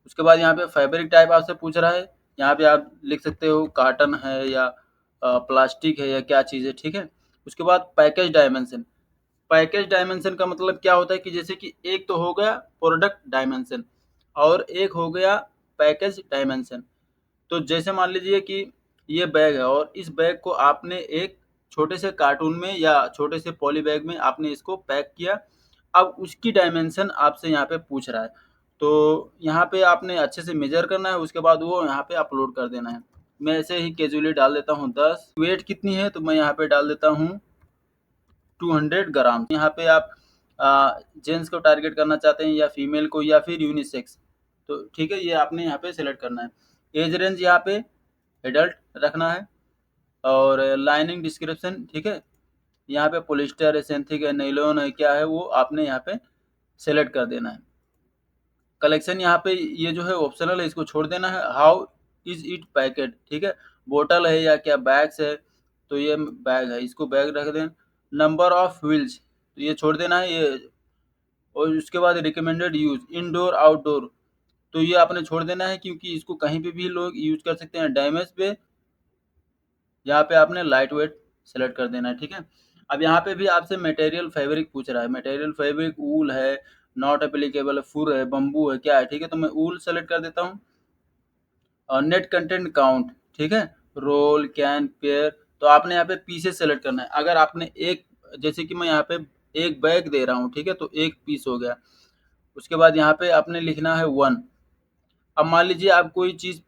उसके बाद यहाँ पे फैब्रिक टाइप आपसे पूछ रहा है, यहाँ पे आप लिख सकते हो कॉटन है या प्लास्टिक है या क्या चीज़ है, ठीक है। उसके बाद पैकेज डायमेंशन, पैकेज डायमेंशन का मतलब क्या होता है कि जैसे कि एक तो हो गया प्रोडक्ट डायमेंशन और एक हो गया पैकेज डायमेंशन। तो जैसे मान लीजिए कि ये बैग है और इस बैग को आपने एक छोटे से कार्टून में या छोटे से पॉली बैग में आपने इसको पैक किया, अब उसकी डायमेंशन आपसे यहाँ पे पूछ रहा है, तो यहाँ पे आपने अच्छे से मेजर करना है, उसके बाद वो यहाँ पे अपलोड कर देना है। मैं ऐसे ही कैजुअली डाल देता हूँ 10, वेट कितनी है तो मैं यहाँ पे डाल देता हूँ 200 ग्राम। यहाँ पे आप जेंट्स को टारगेट करना चाहते हैं या फीमेल को या फिर यूनिसेक्स, तो ठीक है, ये आपने यहाँ पे सेलेक्ट करना है। एज रेंज यहाँ पे एडल्ट रखना है और लाइनिंग डिस्क्रिप्शन, ठीक है, यहाँ पे पोलिस्टर है, सिंथेटिक है, नायलॉन है, क्या है वो आपने यहाँ पे सेलेक्ट कर देना है। कलेक्शन यहाँ पे ये जो है ऑप्शनल है, इसको छोड़ देना है। हाउ इज इट पैकेट, ठीक है, बोतल है या क्या बैग्स है, तो ये बैग है, इसको बैग रख दें। नंबर ऑफ व्हील्स तो ये छोड़ देना है ये, और उसके बाद रिकमेंडेड यूज इनडोर आउटडोर, तो ये आपने छोड़ देना है क्योंकि इसको कहीं पे भी लोग यूज कर सकते हैं। डैमेज पे यहाँ पे आपने लाइट वेट सेलेक्ट कर देना है, ठीक है। अब यहाँ पे भी आपसे मटेरियल फैब्रिक पूछ रहा है, मटेरियल फैब्रिक वूल है, नॉट एप्लीकेबल है, फुर है, बम्बू है, क्या है, ठीक है, तो मैं वूल सेलेक्ट कर देता हूँ। और नेट कंटेंट काउंट, ठीक है, रोल कैन पेयर, तो आपने यहाँ पे पीसेस सेलेक्ट करना है। अगर आपने एक, जैसे कि मैं यहाँ पे एक बैग दे रहा हूँ, ठीक है, तो एक पीस हो गया। उसके बाद यहाँ पे आपने लिखना है 1। अब मान लीजिए आप कोई चीज़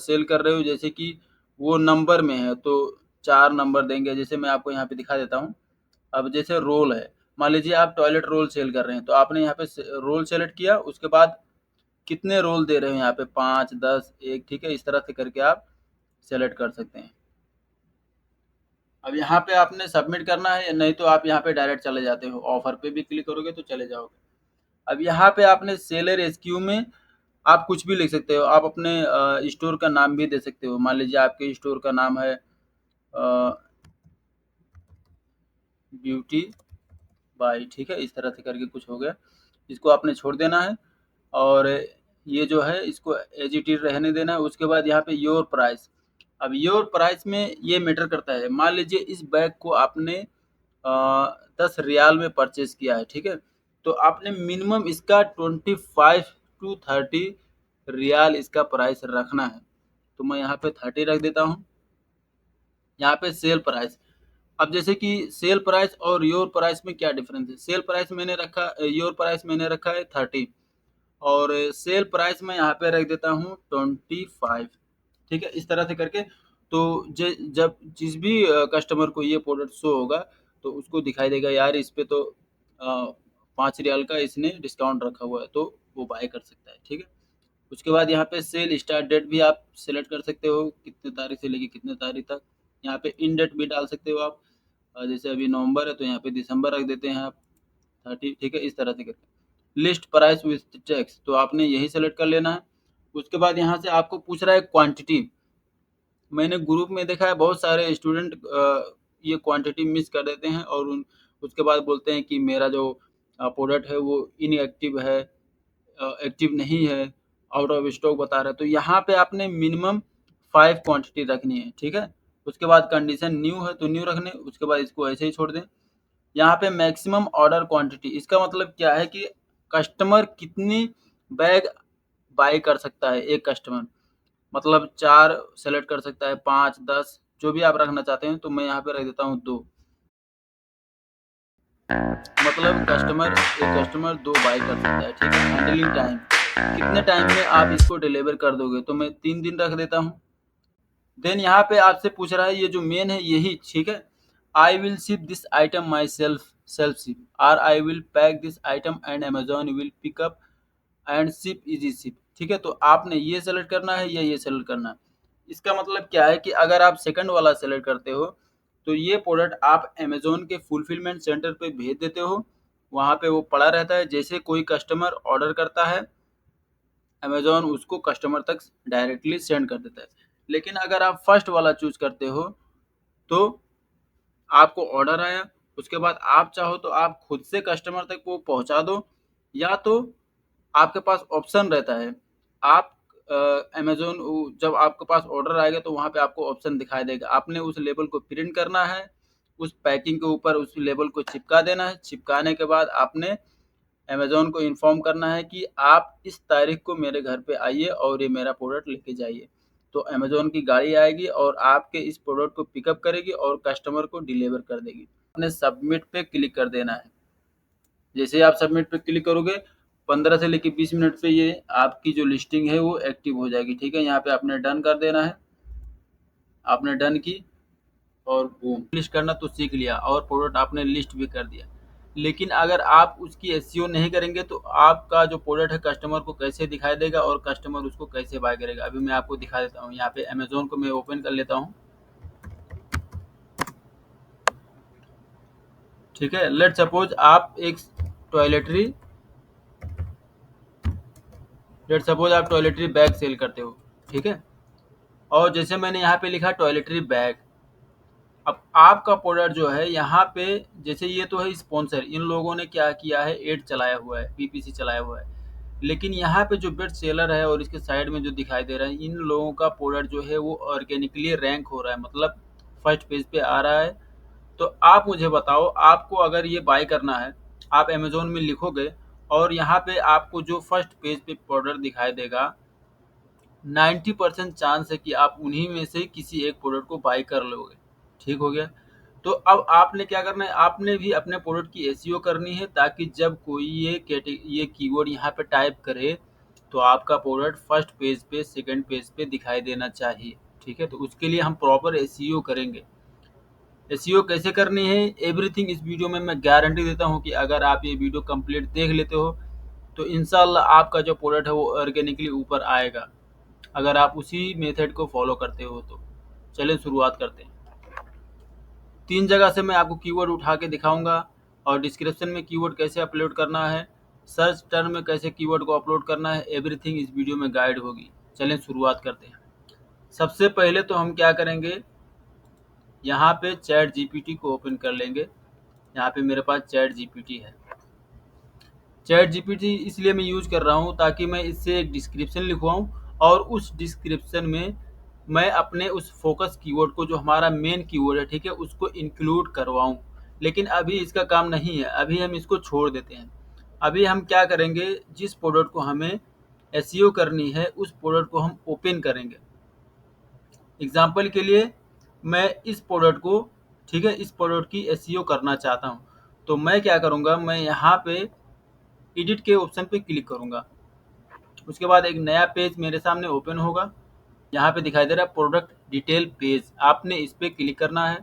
सेल कर रहे हो, जैसे कि वो नंबर में है तो 4 नंबर देंगे, जैसे मैं आपको यहाँ पे दिखा देता हूँ। अब जैसे रोल है, मान लीजिए आप टॉयलेट रोल सेल कर रहे हैं, तो आपने यहाँ पे रोल सेलेक्ट किया, उसके बाद कितने रोल दे रहे हो यहाँ पे, 5, 10, 1, ठीक है, इस तरह से करके आप सेलेक्ट कर सकते हैं। अब यहाँ पे आपने सबमिट करना है, नहीं तो आप यहाँ पे डायरेक्ट चले जाते हो, ऑफर पे भी क्लिक करोगे तो चले जाओगे। अब यहाँ पे आपने सेलर एसक्यू में आप कुछ भी लिख सकते हो, आप अपने स्टोर का नाम भी दे सकते हो। मान लीजिए आपके स्टोर का नाम है ब्यूटी बाई, ठीक है, इस तरह से करके कुछ हो गया, इसको आपने छोड़ देना है और ये जो है इसको एज इट इज रहने देना है। उसके बाद यहाँ पे योर प्राइस, अब योर प्राइस में ये मैटर करता है। मान लीजिए इस बैग को आपने 10 रियाल में परचेज किया है, ठीक है, तो आपने मिनिमम इसका 25 to 30 रियाल इसका प्राइस रखना है, तो मैं यहाँ पे 30 रख देता हूँ। यहाँ पे सेल प्राइस, अब जैसे कि सेल प्राइस और योर प्राइस में क्या डिफरेंस है, सेल प्राइस मैंने रखा, योर प्राइस मैंने रखा है 30 और सेल प्राइस में यहाँ पे रख देता हूँ 25। ठीक है, इस तरह से करके तो जब जिस भी कस्टमर को ये प्रोडक्ट शो होगा तो उसको दिखाई देगा यार इस पे तो 5 रियाल का इसने डिस्काउंट रखा हुआ है, तो वो बाय कर सकता है। ठीक है, उसके बाद यहाँ पे सेल स्टार्ट डेट भी आप सेलेक्ट कर सकते हो, कितने तारीख से लेके कितने तारीख तक। यहाँ पे इन डेट भी डाल सकते हो आप। जैसे अभी नवंबर है तो यहाँ पे दिसंबर रख देते हैं आप 30। ठीक है, इस तरह से करके लिस्ट प्राइस विथ टैक्स, तो आपने यही सेलेक्ट कर लेना है। उसके बाद यहाँ से आपको पूछ रहा है क्वांटिटी। मैंने ग्रुप में देखा है बहुत सारे स्टूडेंट ये क्वांटिटी मिस कर देते हैं और उसके बाद बोलते हैं कि मेरा जो प्रोडक्ट है वो इनएक्टिव है, एक्टिव नहीं है, आउट ऑफ स्टॉक बता रहा है। तो यहाँ पे आपने मिनिमम 5 क्वांटिटी रखनी है। ठीक है, उसके बाद कंडीशन न्यू है तो न्यू रखने, उसके बाद इसको ऐसे ही छोड़ दें। यहाँ पे मैक्सिमम ऑर्डर क्वांटिटी, इसका मतलब क्या है कि कस्टमर कितनी बैग बाय कर सकता है। एक कस्टमर मतलब 4 सेलेक्ट कर सकता है, 5, 10 जो भी आप रखना चाहते हैं। तो मैं यहाँ पे रख देता हूँ 2, मतलब एक कस्टमर 2 बाय कर सकता है। ठीक है, हैंडलिंग टाइम कितने टाइम में आप इसको डिलीवर कर दोगे, तो मैं 3 दिन रख देता हूँ। देन यहाँ पे आपसे पूछ रहा है ये जो मेन है यही। ठीक है, I will ship this item myself ship, और I will pack this item and Amazon will pick up and ship easy ship. ठीक है, तो आपने ये सेलेक्ट करना है या ये सेलेक्ट करना है। इसका मतलब क्या है कि अगर आप सेकंड वाला सेलेक्ट करते हो तो ये प्रोडक्ट आप अमेजोन के फुलफिलमेंट सेंटर पे भेज देते हो, वहाँ पे वो पड़ा रहता है। जैसे कोई कस्टमर ऑर्डर करता है अमेजोन उसको कस्टमर तक डायरेक्टली सेंड कर देता है। लेकिन अगर आप फर्स्ट वाला चूज करते हो तो आपको ऑर्डर आया, उसके बाद आप चाहो तो आप खुद से कस्टमर तक वो पहुंचा दो, या तो आपके पास ऑप्शन रहता है। आप अमेजोन जब आपके पास ऑर्डर आएगा तो वहाँ पे आपको ऑप्शन दिखाई देगा, आपने उस लेबल को प्रिंट करना है, उस पैकिंग के ऊपर उस लेबल को चिपका देना है। चिपकाने के बाद आपने अमेजोन को इन्फॉर्म करना है कि आप इस तारीख को मेरे घर पे आइए और ये मेरा प्रोडक्ट लेके जाइए। तो अमेजोन की गाड़ी आएगी और आपके इस प्रोडक्ट को पिकअप करेगी और कस्टमर को डिलीवर कर देगी। आपने सबमिट पे क्लिक कर देना है। जैसे आप सबमिट पे क्लिक करोगे 15 से लेकर 20 मिनट पे ये आपकी जो लिस्टिंग है वो एक्टिव हो जाएगी। ठीक है, यहाँ पे आपने डन कर देना है। आपने डन की और बूम, लिस्ट करना तो सीख लिया और प्रोडक्ट आपने लिस्ट भी कर दिया। लेकिन अगर आप उसकी एसईओ नहीं करेंगे तो आपका जो प्रोडक्ट है कस्टमर को कैसे दिखाई देगा और कस्टमर उसको कैसे बाय करेगा। अभी मैं आपको दिखा देता हूँ। यहाँ पे अमेजोन को मैं ओपन कर लेता हूँ। ठीक है, लेट सपोज आप एक टॉयलेटरी लेट सपोज आप टॉयलेटरी बैग सेल करते हो। ठीक है, और जैसे मैंने यहाँ पे लिखा टॉयलेटरी बैग, अब आपका प्रोडक्ट जो है यहाँ पे, जैसे ये तो है स्पॉन्सर, इन लोगों ने क्या किया है एड चलाया हुआ है, पीपीसी चलाया हुआ है। लेकिन यहाँ पे जो बेस्ट सेलर है और इसके साइड में जो दिखाई दे रहा है, इन लोगों का प्रोडक्ट जो है वो ऑर्गेनिकली रैंक हो रहा है, मतलब फर्स्ट पेज पे आ रहा है। तो आप मुझे बताओ, आपको अगर ये बाय करना है, आप अमेजोन में लिखोगे और यहाँ पे आपको जो फर्स्ट पेज पे प्रोडक्ट दिखाई देगा 90% चांस है कि आप उन्हीं में से किसी एक प्रोडक्ट को बाय कर लोगे। ठीक हो गया। तो अब आपने क्या करना है, आपने भी अपने प्रोडक्ट की एसईओ करनी है ताकि जब कोई ये कीवर्ड यहाँ पे टाइप करे तो आपका प्रोडक्ट फर्स्ट पेज पे सेकंड पेज पे दिखाई देना चाहिए। ठीक है, तो उसके लिए हम प्रॉपर एसईओ करेंगे। एसईओ कैसे करनी है एवरीथिंग इस वीडियो में मैं गारंटी देता हूँ कि अगर आप ये वीडियो कंप्लीट देख लेते हो तो इंशाल्लाह आपका जो प्रोडक्ट है वो ऑर्गेनिकली ऊपर आएगा, अगर आप उसी मेथड को फॉलो करते हो तो। चलिए शुरुआत करते हैं। 3 जगह से मैं आपको कीवर्ड उठा के दिखाऊंगा और डिस्क्रिप्शन में कीवर्ड कैसे अपलोड करना है, सर्च टर्म में कैसे कीवर्ड को अपलोड करना है, एवरीथिंग इस वीडियो में गाइड होगी। चलिए शुरुआत करते हैं। सबसे पहले तो हम क्या करेंगे, यहाँ पे चैट जीपीटी को ओपन कर लेंगे। यहाँ पे मेरे पास चैट जीपीटी है। चैट जीपीटी इसलिए मैं यूज कर रहा हूँ ताकि मैं इससे एक डिस्क्रिप्शन लिखवाऊँ और उस डिस्क्रिप्शन में मैं अपने उस फोकस कीवर्ड को, जो हमारा मेन कीवर्ड है, ठीक है, उसको इंक्लूड करवाऊँ। लेकिन अभी इसका काम नहीं है, अभी हम इसको छोड़ देते हैं। अभी हम क्या करेंगे, जिस प्रोडक्ट को हमें एसईओ करनी है उस प्रोडक्ट को हम ओपन करेंगे। एग्जाम्पल के लिए मैं इस प्रोडक्ट को, ठीक है, इस प्रोडक्ट की एसईओ करना चाहता हूँ। तो मैं क्या करूँगा, मैं यहाँ पे एडिट के ऑप्शन पे क्लिक करूँगा। उसके बाद एक नया पेज मेरे सामने ओपन होगा। यहाँ पे दिखाई दे रहा है प्रोडक्ट डिटेल पेज, आपने इस पे क्लिक करना है।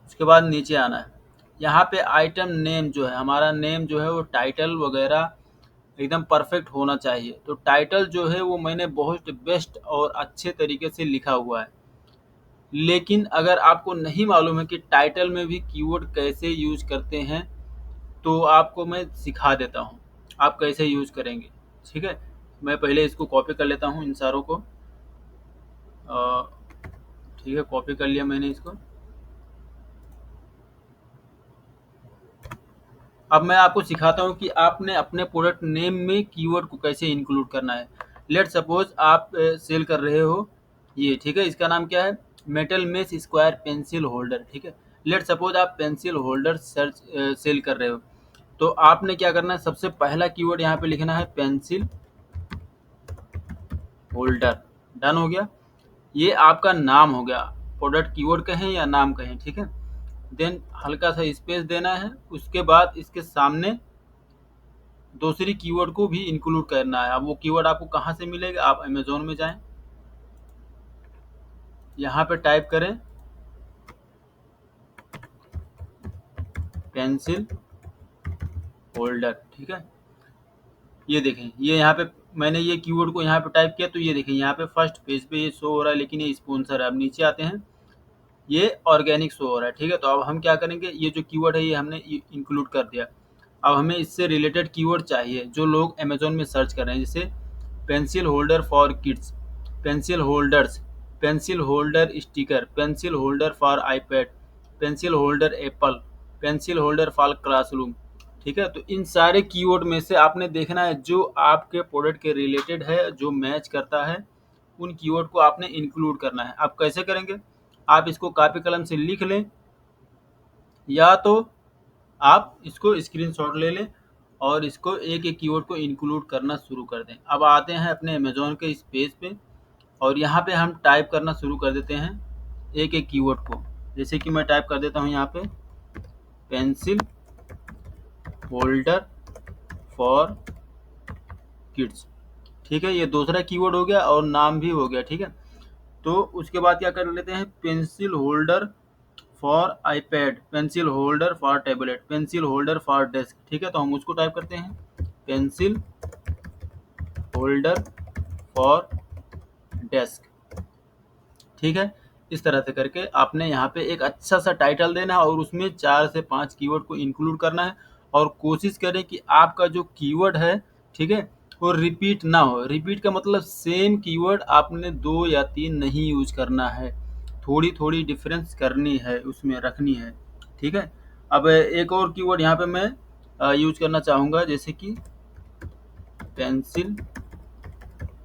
उसके बाद नीचे आना है। यहाँ पे आइटम नेम जो है, हमारा नेम जो है वो टाइटल वगैरह एकदम परफेक्ट होना चाहिए। तो टाइटल जो है वो मैंने बहुत बेस्ट और अच्छे तरीके से लिखा हुआ है। लेकिन अगर आपको नहीं मालूम है कि टाइटल में भी कीवर्ड कैसे यूज करते हैं, तो आपको मैं सिखा देता हूँ आप कैसे यूज करेंगे। ठीक है, मैं पहले इसको कॉपी कर लेता हूँ इन सारों को। ठीक है, कॉपी कर लिया मैंने इसको। अब मैं आपको सिखाता हूँ कि आपने अपने प्रोडक्ट नेम में कीवर्ड को कैसे इंक्लूड करना है। लेट सपोज आप सेल कर रहे हो ये, ठीक है, इसका नाम क्या है, metal mesh square pencil holder. ठीक है, लेट सपोज आप पेंसिल होल्डर सर्च सेल कर रहे हो, तो आपने क्या करना है, सबसे पहला कीवर्ड यहाँ पे लिखना है पेंसिल होल्डर। डन हो गया, ये आपका नाम हो गया, प्रोडक्ट कीवर्ड कहें या नाम कहें। ठीक है, देन हल्का सा स्पेस देना है। उसके बाद इसके सामने दूसरी कीवर्ड को भी इंक्लूड करना है। अब वो कीवर्ड आपको कहाँ से मिलेगा, आप अमेजोन में जाएं, यहाँ पे टाइप करें पेंसिल होल्डर। ठीक है, ये देखें, ये यहाँ पे मैंने ये कीवर्ड को यहाँ पे टाइप किया, तो ये देखें यहाँ पे फर्स्ट पेज पे ये शो हो रहा है, लेकिन ये स्पॉन्सर है। अब नीचे आते हैं, ये ऑर्गेनिक शो हो रहा है। ठीक है, तो अब हम क्या करेंगे, ये जो कीवर्ड है ये हमने इंक्लूड कर दिया। अब हमें इससे रिलेटेड कीवर्ड चाहिए जो लोग अमेजोन में सर्च कर रहे हैं, जैसे pencil holder for kids, pencil holders, pencil holder sticker, pencil holder for iPad, pencil holder Apple, pencil holder for classroom. ठीक है, तो इन सारे कीवर्ड में से आपने देखना है जो आपके प्रोडक्ट के रिलेटेड है, जो मैच करता है, उन कीवर्ड को आपने इंक्लूड करना है। आप कैसे करेंगे, आप इसको कॉपी कलम से लिख लें, या तो आप इसको स्क्रीनशॉट ले लें और इसको एक एक कीवर्ड को इंक्लूड करना शुरू कर दें। अब आते हैं अपने अमेजोन के इस पेज पे, और यहाँ पे हम टाइप करना शुरू कर देते हैं एक एक कीवर्ड को। जैसे कि मैं टाइप कर देता हूँ यहाँ पे पेंसिल होल्डर फॉर किड्स। ठीक है, ये दूसरा कीवर्ड हो गया और नाम भी हो गया। ठीक है, तो उसके बाद क्या कर लेते हैं, pencil holder for iPad, pencil holder for tablet, pencil holder for desk. ठीक है, तो हम उसको टाइप करते हैं पेंसिल होल्डर फॉर डेस्क। ठीक है, इस तरह से करके आपने यहाँ पे एक अच्छा सा टाइटल देना है और उसमें 4 से 5 कीवर्ड को इंक्लूड करना है। और कोशिश करें कि आपका जो कीवर्ड है, ठीक है, वो रिपीट ना हो। रिपीट का मतलब सेम कीवर्ड आपने 2 या 3 नहीं यूज करना है, थोड़ी थोड़ी डिफरेंस करनी है, उसमें रखनी है। ठीक है, अब एक और कीवर्ड यहाँ पे मैं यूज करना चाहूँगा, जैसे कि pencil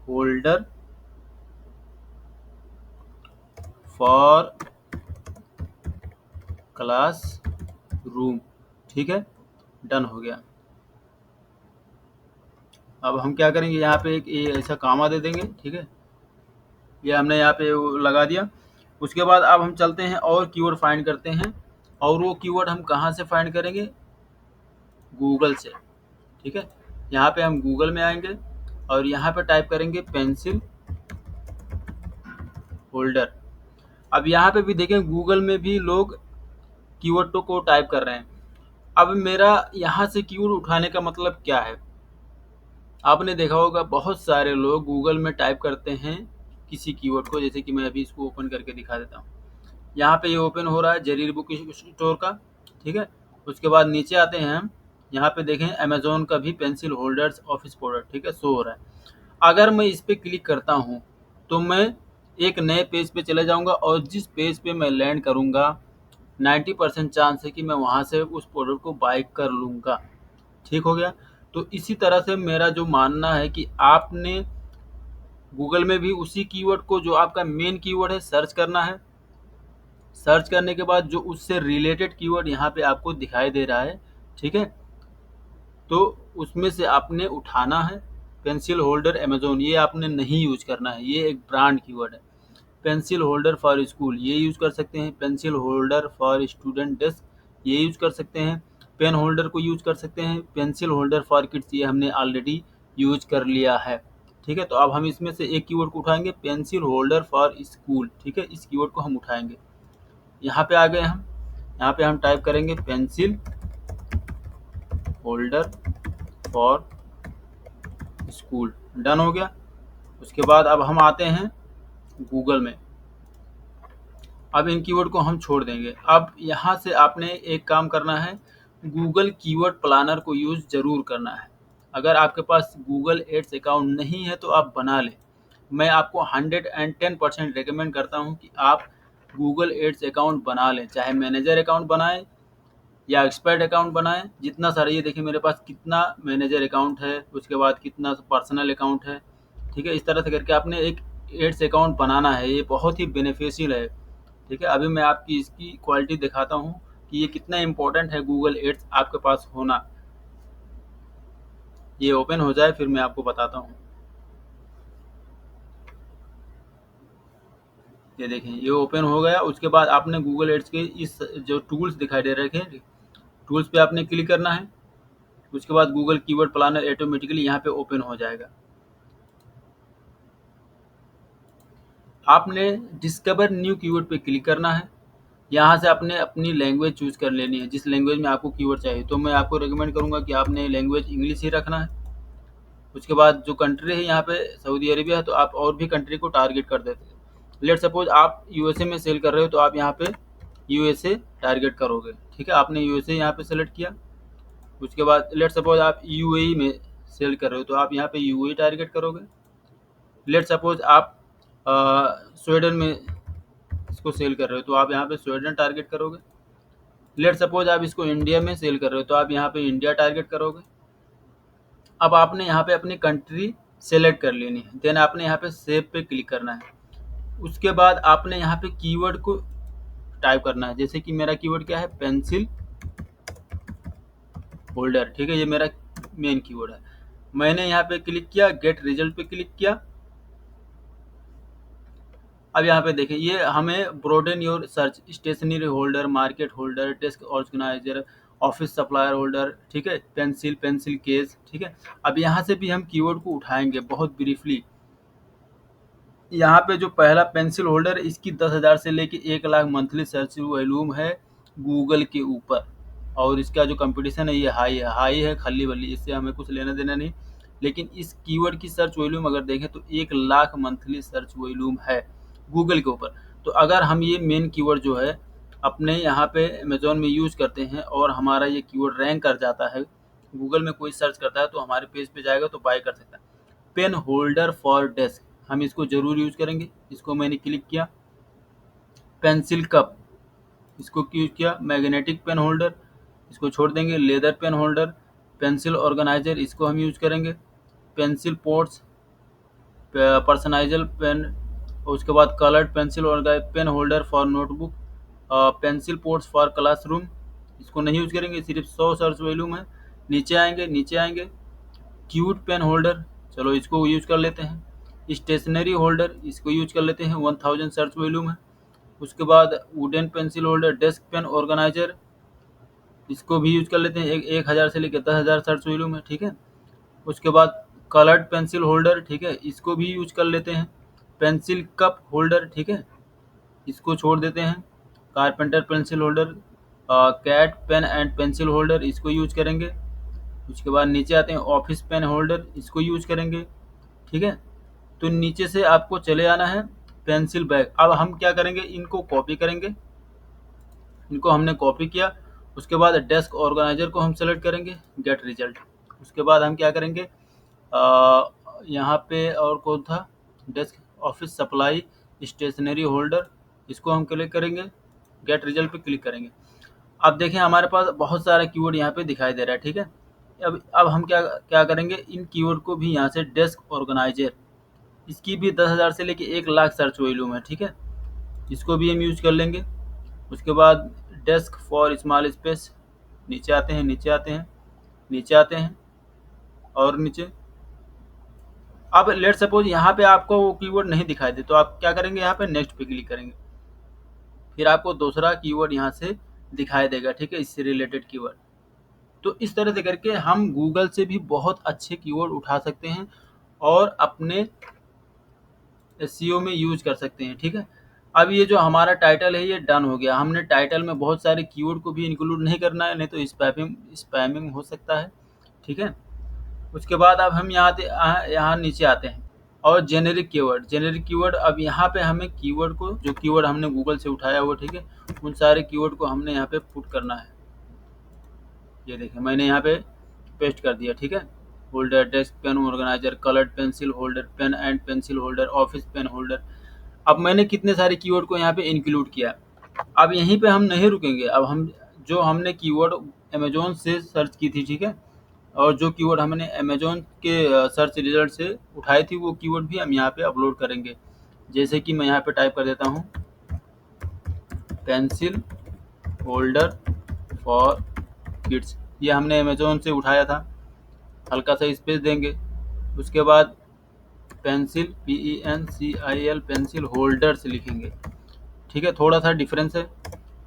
holder for class room. ठीक है, डन हो गया। अब हम क्या करेंगे, यहाँ पे एक ये ऐसा कामा दे देंगे। ठीक है, ये हमने यहाँ पे वो लगा दिया। उसके बाद अब हम चलते हैं और कीवर्ड फाइंड करते हैं, और वो कीवर्ड हम कहाँ से फाइंड करेंगे, गूगल से। ठीक है, यहाँ पे हम गूगल में आएंगे और यहाँ पे टाइप करेंगे पेंसिल होल्डर। अब यहाँ पे भी देखें, गूगल में भी लोग कीवर्ड को टाइप कर रहे हैं। अब मेरा यहाँ से कीवर्ड उठाने का मतलब क्या है, आपने देखा होगा बहुत सारे लोग गूगल में टाइप करते हैं किसी कीवर्ड को। जैसे कि मैं अभी इसको ओपन करके दिखा देता हूँ, यहाँ पे ये ओपन हो रहा है जरीर बुक स्टोर का। ठीक है, उसके बाद नीचे आते हैं हम, यहाँ पे देखें अमेजोन का भी पेंसिल होल्डर्स ऑफिस प्रोडक्ट, ठीक है, शो हो रहा है। अगर मैं इस पर क्लिक करता हूँ तो मैं एक नए पेज पे चले जाऊँगा, और जिस पेज पे मैं लैंड करूँगा 90% चांस है कि मैं वहाँ से उस प्रोडक्ट को बाय कर लूँगा। ठीक हो गया, तो इसी तरह से मेरा जो मानना है कि आपने गूगल में भी उसी कीवर्ड को, जो आपका मेन कीवर्ड है, सर्च करना है। सर्च करने के बाद जो उससे रिलेटेड कीवर्ड यहाँ पे आपको दिखाई दे रहा है, ठीक है, तो उसमें से आपने उठाना है। पेंसिल होल्डर अमेजोन, ये आपने नहीं यूज करना है, ये एक ब्रांड कीवर्ड है। पेंसिल होल्डर फॉर स्कूल, ये यूज कर सकते हैं। Pencil holder for student desk, ये यूज कर सकते हैं। पेन होल्डर को यूज कर सकते हैं, पेंसिल होल्डर फॉर किड्स ये हमने ऑलरेडी यूज कर लिया है। ठीक है, तो अब हम इसमें से एक कीवर्ड को उठाएंगे, पेंसिल होल्डर फॉर स्कूल। ठीक है, इस कीवर्ड को हम उठाएंगे। यहाँ पे आ गए हम, यहाँ पे हम टाइप करेंगे pencil holder for school. Done हो गया। उसके बाद अब हम आते हैं गूगल में। अब इन कीवर्ड को हम छोड़ देंगे। अब यहाँ से आपने एक काम करना है, गूगल कीवर्ड प्लानर को यूज़ ज़रूर करना है। अगर आपके पास गूगल एड्स अकाउंट नहीं है तो आप बना लें। मैं आपको 110% रिकमेंड करता हूँ कि आप गूगल एड्स अकाउंट बना लें, चाहे मैनेजर अकाउंट बनाएं या एक्सपर्ट अकाउंट बनाएं। जितना सारा, ये देखिए मेरे पास कितना मैनेजर अकाउंट है, उसके बाद कितना पर्सनल अकाउंट है। ठीक है, इस तरह से करके आपने एक एड्स अकाउंट बनाना है, ये बहुत ही बेनिफिशियल है। ठीक है, अभी मैं आपकी इसकी क्वालिटी दिखाता हूँ कि ये कितना इम्पोर्टेंट है गूगल एड्स आपके पास होना। ये ओपन हो जाए फिर मैं आपको बताता हूँ। ये देखें, ये ओपन हो गया। उसके बाद आपने गूगल एड्स के इस जो टूल्स दिखाई दे रहे हैं, टूल्स पे आपने क्लिक करना है। उसके बाद गूगल कीवर्ड प्लानर ऑटोमेटिकली यहाँ पे ओपन हो जाएगा। आपने डिस्कवर न्यू कीवर्ड पे क्लिक करना है। यहाँ से आपने अपनी लैंग्वेज चूज़ कर लेनी है, जिस लैंग्वेज में आपको कीवर्ड चाहिए। तो मैं आपको रिकमेंड करूँगा कि आपने लैंग्वेज इंग्लिश ही रखना है। उसके बाद जो कंट्री है यहाँ पे सऊदी अरेबिया है, तो आप और भी कंट्री को टारगेट कर देते हैं। लेट सपोज आप यूएसए में सेल कर रहे हो, तो आप यहाँ पे यूएसए टारगेट करोगे। ठीक है, आपने यूएसए यहाँ पे सेलेक्ट किया। उसके बाद लेट सपोज आप यूएई में सेल कर रहे हो, तो आप यहाँ पे यूएई टारगेट करोगे। लेट सपोज आप स्वीडन में इसको सेल कर रहे हो, तो आप यहाँ पे स्वीडन टारगेट करोगे। लेट सपोज आप इसको इंडिया में सेल कर रहे हो, तो आप यहाँ पे इंडिया टारगेट करोगे। अब आपने यहाँ पे अपनी कंट्री सेलेक्ट कर लेनी है, देन आपने यहाँ पे सेव पे क्लिक करना है। उसके बाद आपने यहाँ पे कीवर्ड को टाइप करना है। जैसे कि मेरा कीवर्ड क्या है, पेंसिल होल्डर। ठीक है, ये मेरा मेन कीवर्ड है। मैंने यहाँ पे क्लिक किया, गेट रिजल्ट पे क्लिक किया। अब यहाँ पे देखें, ये हमें broaden your search, stationery holder, market holder, desk organiser, office supplier holder, ठीक है, पेंसिल, पेंसिल केस। ठीक है, अब यहाँ से भी हम कीवर्ड को उठाएंगे बहुत ब्रीफली। यहाँ पे जो पहला पेंसिल होल्डर है, इसकी 10,000 से लेके 1 लाख मंथली सर्च वॉल्यूम है गूगल के ऊपर। और इसका जो कंपटीशन है ये हाई है खल्ली बल्ली, इससे हमें कुछ लेना देना नहीं। लेकिन इस कीवर्ड की सर्च वॉल्यूम अगर देखें तो 1 लाख मंथली सर्च वॉल्यूम है गूगल के ऊपर। तो अगर हम ये मेन कीवर्ड जो है अपने यहाँ पे अमेजोन में यूज करते हैं और हमारा ये कीवर्ड रैंक कर जाता है, गूगल में कोई सर्च करता है तो हमारे पेज पे जाएगा तो बाय कर सकता है। पेन होल्डर फॉर डेस्क, हम इसको ज़रूर यूज़ करेंगे। इसको मैंने क्लिक किया। पेंसिल कप, इसको यूज किया। मैग्नेटिक पेन होल्डर, इसको छोड़ देंगे। Leather pen holder, pencil organiser, इसको हम यूज करेंगे। Pencil ports, personalised pen. उसके बाद coloured pencil pen holder for notebook, pencil ports for classroom, इसको नहीं यूज करेंगे, सिर्फ 100 सर्च वॉल्यूम है। नीचे आएंगे, नीचे आएंगे, क्यूट पेन होल्डर, चलो इसको यूज कर लेते हैं। स्टेशनरी होल्डर, इसको यूज कर लेते हैं, 1000 सर्च वॉल्यूम है। उसके बाद wooden pencil holder, desk pen organiser, इसको भी यूज कर लेते हैं, 1000 से लेकर 10,000 सर्च वॉल्यूम है। ठीक है, उसके बाद कलर्ड पेंसिल होल्डर, ठीक है, इसको भी यूज कर लेते हैं। पेंसिल कप होल्डर, ठीक है, इसको छोड़ देते हैं। Carpenter pencil holder, cat pen and pencil holder, इसको यूज करेंगे। उसके बाद नीचे आते हैं, ऑफिस पेन होल्डर, इसको यूज करेंगे। ठीक है, तो नीचे से आपको चले आना है। पेंसिल बैग, अब हम क्या करेंगे, इनको कॉपी करेंगे। इनको हमने कॉपी किया। उसके बाद डेस्क ऑर्गेनाइजर को हम सेलेक्ट करेंगे, गेट रिजल्ट। उसके बाद हम क्या करेंगे, यहाँ पे और कौन था, desk office supply stationery holder, इसको हम क्लिक करेंगे, गेट रिजल्ट पे क्लिक करेंगे। अब देखें हमारे पास बहुत सारा कीवर्ड यहाँ पे दिखाई दे रहा है। ठीक है, अब हम क्या क्या करेंगे, इन कीवर्ड को भी यहाँ से डेस्क ऑर्गेनाइजर, इसकी भी 10,000 से लेके 1 लाख सर्च वॉल्यूम है। ठीक है, इसको भी हम यूज कर लेंगे। उसके बाद डेस्क फॉर स्मॉल स्पेस, नीचे आते हैं, नीचे आते हैं, नीचे आते हैं और नीचे। अब लेट सपोज यहाँ पे आपको वो कीवर्ड नहीं दिखाई दे, तो आप क्या करेंगे, यहाँ पे नेक्स्ट पे क्लिक करेंगे। फिर आपको दूसरा कीवर्ड यहाँ से दिखाई देगा। ठीक है, इससे रिलेटेड कीवर्ड। तो इस तरह से करके हम गूगल से भी बहुत अच्छे कीवर्ड उठा सकते हैं और अपने एसईओ में यूज कर सकते हैं। ठीक है, अब ये जो हमारा टाइटल है ये डन हो गया। हमने टाइटल में बहुत सारे कीवर्ड को भी इंक्लूड नहीं करना है, नहीं तो स्पैमिंग हो सकता है। ठीक है, उसके बाद अब हम यहाँ नीचे आते हैं और जेनेरिक कीवर्ड। अब यहाँ पे हमें कीवर्ड को, जो कीवर्ड हमने गूगल से उठाया हुआ, ठीक है, उन सारे कीवर्ड को हमने यहाँ पे पुट करना है। ये देखिए मैंने यहाँ पे पेस्ट कर दिया। ठीक है, holder, desk pen organiser, coloured pencil holder, pen and pencil holder, office pen holder. अब मैंने कितने सारे कीवर्ड को यहाँ पे इंक्लूड किया। अब यहीं पे हम नहीं रुकेंगे, अब हम जो हमने कीवर्ड अमेजोन से सर्च की थी, ठीक है, और जो कीवर्ड हमने अमेजोन के सर्च रिजल्ट से उठाई थी, वो कीवर्ड भी हम यहाँ पे अपलोड करेंगे। जैसे कि मैं यहाँ पे टाइप कर देता हूँ पेंसिल होल्डर फॉर किड्स, ये हमने अमेजोन से उठाया था। हल्का सा स्पेस देंगे, उसके बाद पेंसिल PENCIL पेंसिल होल्डर से लिखेंगे। ठीक है, थोड़ा सा डिफरेंस है।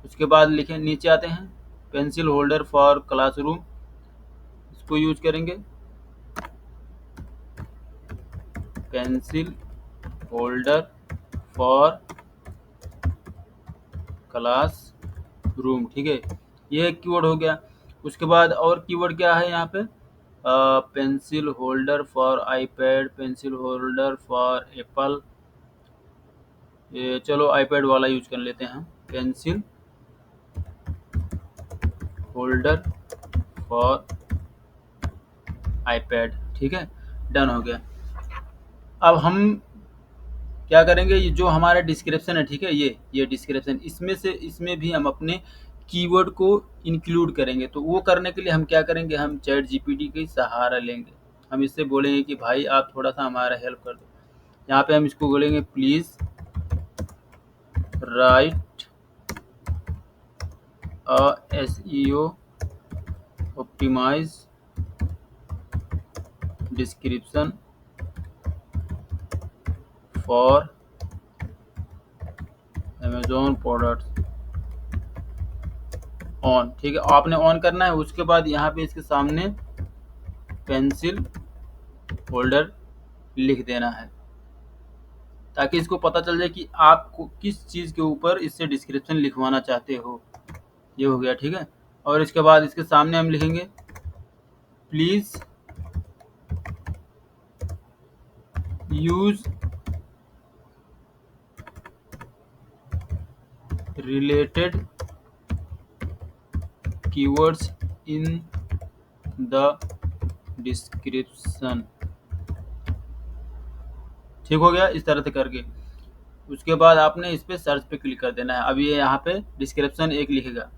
उसके बाद लिखें, नीचे आते हैं पेंसिल होल्डर फॉर क्लासरूम, इसको यूज करेंगे। Pencil holder for class room. ठीक है, ये एक कीवर्ड हो गया। उसके बाद और कीवर्ड क्या है यहाँ पे, pencil holder for iPad, pencil holder for Apple. ये चलो आईपैड वाला यूज कर लेते हैं हम, पेंसिल होल्डर फॉर आईपैड। ठीक है, डन हो गया। अब हम क्या करेंगे, ये जो हमारा डिस्क्रिप्शन है, ठीक है, ये डिस्क्रिप्शन, इसमें भी हम अपने कीवर्ड को इंक्लूड करेंगे। तो वो करने के लिए हम क्या करेंगे, हम चैट जीपीटी का सहारा लेंगे। हम इससे बोलेंगे कि भाई आप थोड़ा सा हमारा हेल्प कर दो। यहाँ पे हम इसको बोलेंगे please write SEO optimise description for Amazon products on. ठीक है, आपने ऑन करना है। उसके बाद यहाँ पे इसके सामने पेंसिल होल्डर लिख देना है, ताकि इसको पता चल जाए कि आपको किस चीज़ के ऊपर इससे डिस्क्रिप्शन लिखवाना चाहते हो। ये हो गया। ठीक है, और इसके बाद इसके सामने हम लिखेंगे please use related keywords in the description. ठीक हो गया, इस तरह से करके। उसके बाद आपने इस पे सर्च पे क्लिक कर देना है। अब ये यहाँ पे डिस्क्रिप्शन एक लिखेगा,